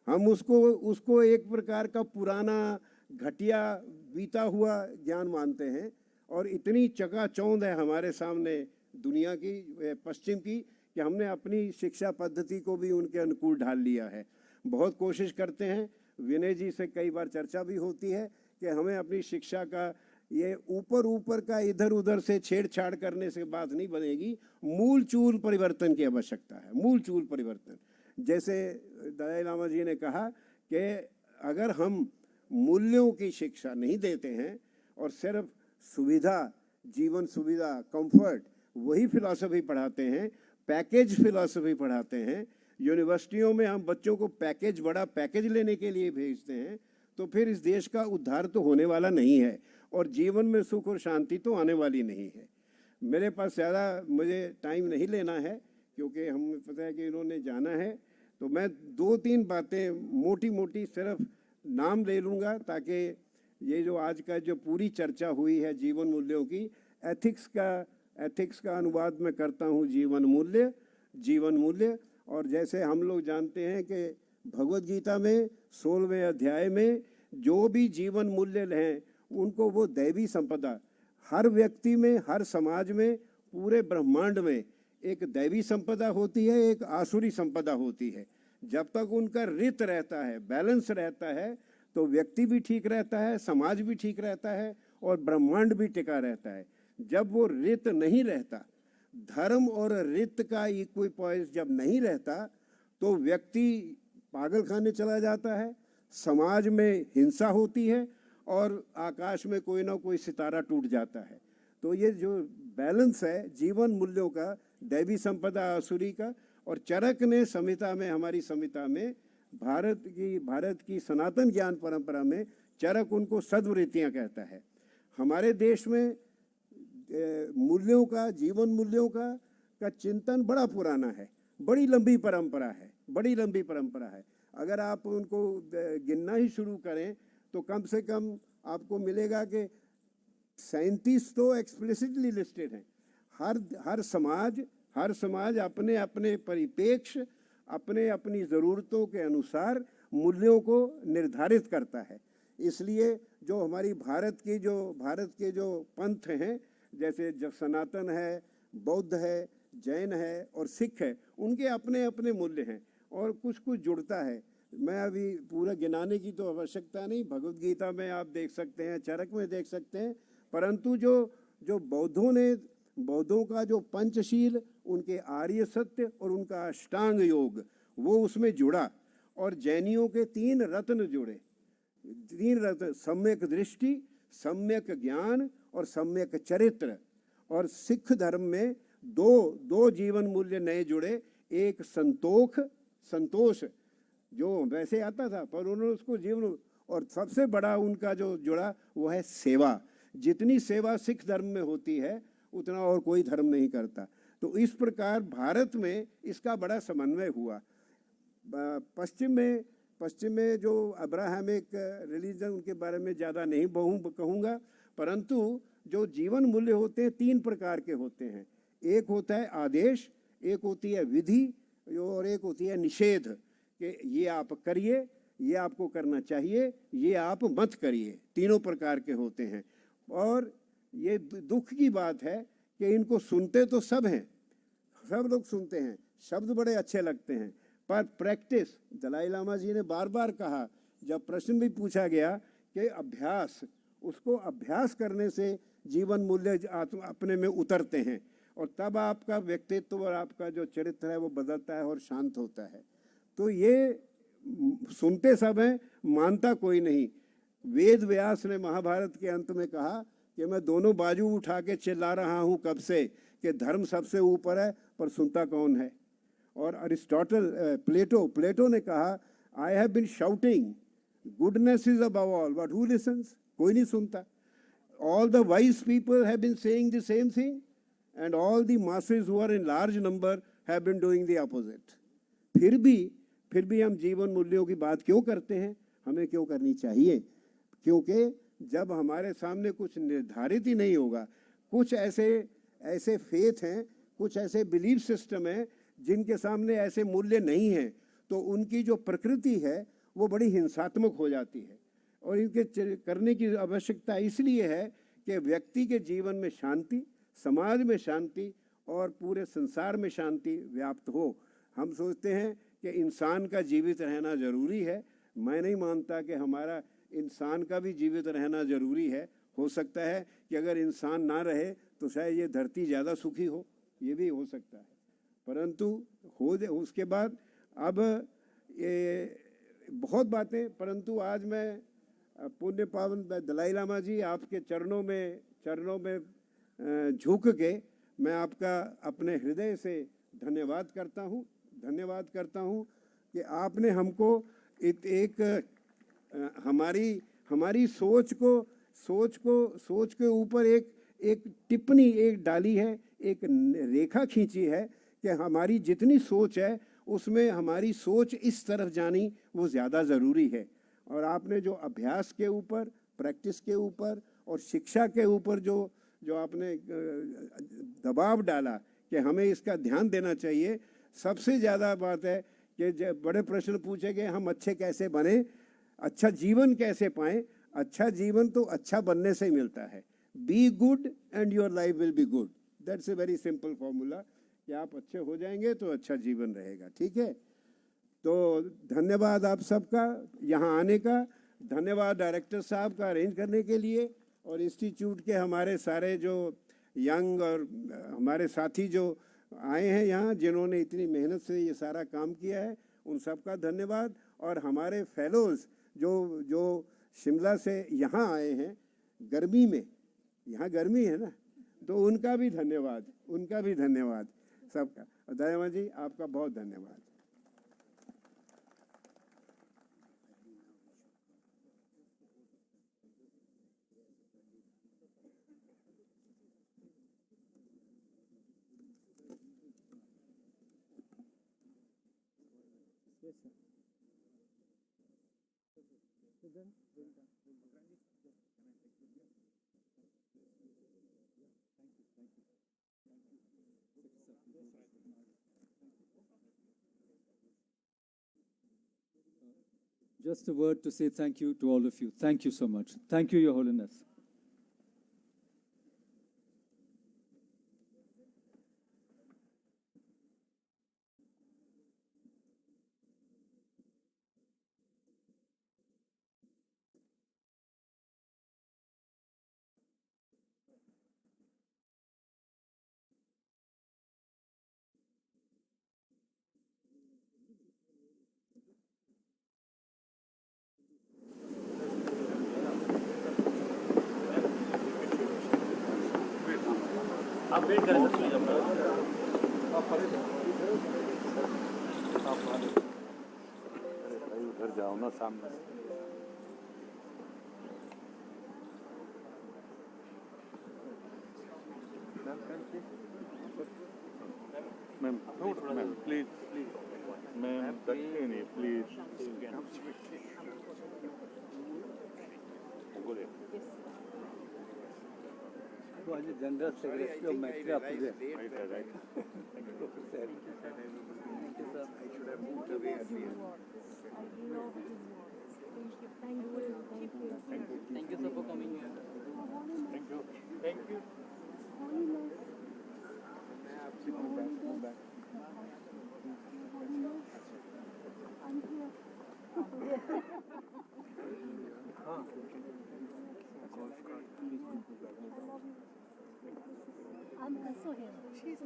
हम उसको एक प्रकार का पुराना, घटिया, बीता हुआ ज्ञान मानते हैं। और इतनी चकाचौंध है हमारे सामने दुनिया की, पश्चिम की, कि हमने अपनी शिक्षा पद्धति को भी उनके अनुकूल ढाल लिया है। बहुत कोशिश करते हैं, विनय जी से कई बार चर्चा भी होती है कि हमें अपनी शिक्षा का ये ऊपर का इधर उधर से छेड़छाड़ करने से बात नहीं बनेगी। मूल चूल परिवर्तन की आवश्यकता है, मूल चूल परिवर्तन। जैसे दलाई लामा जी ने कहा कि अगर हम मूल्यों की शिक्षा नहीं देते हैं और सिर्फ सुविधा, जीवन सुविधा, कंफर्ट, वही फिलॉसफी पढ़ाते हैं, पैकेज फिलॉसफी पढ़ाते हैं, यूनिवर्सिटियों में हम बच्चों को पैकेज, बड़ा पैकेज लेने के लिए भेजते हैं, तो फिर इस देश का उद्धार तो होने वाला नहीं है और जीवन में सुख और शांति तो आने वाली नहीं है। मेरे पास ज़्यादा मुझे टाइम नहीं लेना है, क्योंकि हमें पता है कि इन्होंने जाना है। तो मैं 2-3 बातें मोटी मोटी सिर्फ नाम ले लूँगा, ताकि ये जो आज का जो पूरी चर्चा हुई है जीवन मूल्यों की, एथिक्स का अनुवाद मैं करता हूँ जीवन मूल्य। और जैसे हम लोग जानते हैं कि भगवद गीता में 16वें अध्याय में जो भी जीवन मूल्य हैं, उनको वो दैवी संपदा, हर व्यक्ति में, हर समाज में, पूरे ब्रह्मांड में एक दैवी संपदा होती है, एक आसुरी संपदा होती है। जब तक उनका रित रहता है, बैलेंस रहता है, तो व्यक्ति भी ठीक रहता है, समाज भी ठीक रहता है और ब्रह्मांड भी टिका रहता है। जब वो रित नहीं रहता, धर्म और रित का इक्विपॉइस जब नहीं रहता, तो व्यक्ति पागल खाने चला जाता है, समाज में हिंसा होती है और आकाश में कोई ना कोई सितारा टूट जाता है। तो ये जो बैलेंस है जीवन मूल्यों का, दैवी संपदा, आसुरी का, और चरक ने संहिता में, हमारी संहिता में, भारत की सनातन ज्ञान परंपरा में चरक उनको सद्वृत्तियाँ कहता है। हमारे देश में मूल्यों का, जीवन मूल्यों का चिंतन बड़ा पुराना है, बड़ी लंबी परंपरा है। अगर आप उनको गिनना ही शुरू करें तो कम से कम आपको मिलेगा कि 37 तो एक्सप्लिसिटली लिस्टेड हैं। हर समाज अपने अपने परिप्रेक्ष्य, अपनी ज़रूरतों के अनुसार मूल्यों को निर्धारित करता है। इसलिए जो हमारी भारत के जो पंथ हैं, जैसे जब सनातन है, बौद्ध है, जैन है और सिख है, उनके अपने अपने मूल्य हैं और कुछ जुड़ता है। मैं अभी पूरा गिनाने की तो आवश्यकता नहीं, भगवद गीता में आप देख सकते हैं, चरक में देख सकते हैं, परंतु जो बौद्धों का जो पंचशील, उनके आर्य सत्य और उनका अष्टांग योग, वो उसमें जुड़ा। और जैनियों के 3 रत्न जुड़े, 3 रत्न, सम्यक दृष्टि, सम्यक ज्ञान और सम्यक चरित्र। और सिख धर्म में दो जीवन मूल्य नए जुड़े, एक संतोष जो वैसे आता था पर उन्होंने उसको जीवन, और सबसे बड़ा उनका जो जुड़ा वो है सेवा। जितनी सेवा सिख धर्म में होती है उतना और कोई धर्म नहीं करता। तो इस प्रकार भारत में इसका बड़ा समन्वय हुआ। पश्चिम में जो अब्राहमिक रिलीजन, उनके बारे में ज़्यादा नहीं कहूँगा, परंतु जो जीवन मूल्य होते हैं 3 प्रकार के होते हैं। एक होता है आदेश, एक होती है विधि और एक होती है निषेध, कि ये आप करिए, ये आपको करना चाहिए, ये आप मत करिए। 3 प्रकार के होते हैं। और ये दुख की बात है कि इनको सुनते तो सब हैं, सब लोग सुनते हैं, शब्द बड़े अच्छे लगते हैं, पर प्रैक्टिस, दलाई लामा जी ने बार बार कहा, जब प्रश्न भी पूछा गया कि अभ्यास करने से जीवन मूल्य अपने में उतरते हैं और तब आपका व्यक्तित्व और आपका जो चरित्र है वो बदलता है और शांत होता है। तो ये सुनते सब हैं, मानता कोई नहीं। वेद व्यास ने महाभारत के अंत में कहा कि मैं दोनों बाजू उठा के चिल्ला रहा हूँ कब से कि धर्म सबसे ऊपर है, पर सुनता कौन है। और प्लेटो ने कहा, I have been shouting goodness is above all, but who listens? कोई नहीं सुनता। All the wise people have been saying the same thing, and all the masses who are in large number have been doing the opposite. फिर भी हम जीवन मूल्यों की बात क्यों करते हैं? हमें क्यों करनी चाहिए? क्योंकि जब हमारे सामने कुछ निर्धारित ही नहीं होगा, कुछ ऐसे फेथ हैं, कुछ ऐसे बिलीफ सिस्टम हैं जिनके सामने ऐसे मूल्य नहीं हैं, तो उनकी जो प्रकृति है वो बड़ी हिंसात्मक हो जाती है। और इनके करने की आवश्यकता इसलिए है कि व्यक्ति के जीवन में शांति, समाज में शांति और पूरे संसार में शांति व्याप्त हो। हम सोचते हैं कि इंसान का जीवित रहना ज़रूरी है। मैं नहीं मानता कि हमारा इंसान का भी जीवित रहना ज़रूरी है। हो सकता है कि अगर इंसान ना रहे तो शायद ये धरती ज़्यादा सुखी हो, ये भी हो सकता है। परंतु उसके बाद अब ये बहुत बातें, परंतु आज मैं पुण्य पावन दलाई लामा जी आपके चरणों में झुक के मैं आपका अपने हृदय से धन्यवाद करता हूँ कि आपने हमको हमारी सोच के ऊपर एक टिप्पणी डाली है, एक रेखा खींची है कि हमारी जितनी सोच है उसमें हमारी सोच इस तरफ जानी वो ज़्यादा ज़रूरी है। और आपने जो अभ्यास के ऊपर, प्रैक्टिस के ऊपर और शिक्षा के ऊपर जो आपने दबाव डाला कि हमें इसका ध्यान देना चाहिए, सबसे ज़्यादा बात है कि जब बड़े प्रश्न पूछे गए, हम अच्छे कैसे बने, अच्छा जीवन कैसे पाएं? अच्छा जीवन तो अच्छा बनने से ही मिलता है। Be good and your life will be good. That's a very simple formula कि आप अच्छे हो जाएंगे तो अच्छा जीवन रहेगा। ठीक है, तो धन्यवाद आप सबका यहाँ आने का, धन्यवाद डायरेक्टर साहब का अरेंज करने के लिए, और इंस्टीट्यूट के हमारे सारे जो यंग और हमारे साथी जो आए हैं यहाँ, जिन्होंने इतनी मेहनत से ये सारा काम किया है, उन सबका धन्यवाद। और हमारे फेलोज़ जो शिमला से यहाँ आए हैं गर्मी में, यहाँ गर्मी है ना, तो उनका भी धन्यवाद सबका। दयामा जी आपका बहुत धन्यवाद। Just a word to say thank you to all of you. Thank you so much. Thank you, Your Holiness. उधर जाओ ना सामने। मैम प्लीज मैम नहीं प्लीज जनरल सेक्रेटरी ऑफ मैत्री Thank you, sir, for coming here. Thank you. I'm also here. She's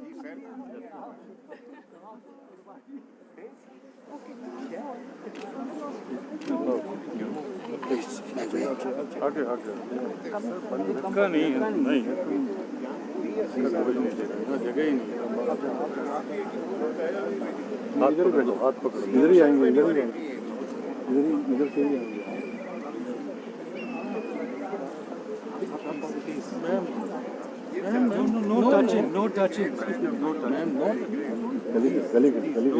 इधर ही बैठो, हाथ पकड़ो, इधर ही आएंगे, इधर ही आएंगे, इधर से ही आएंगे। No touching, no touching. गली गली गली।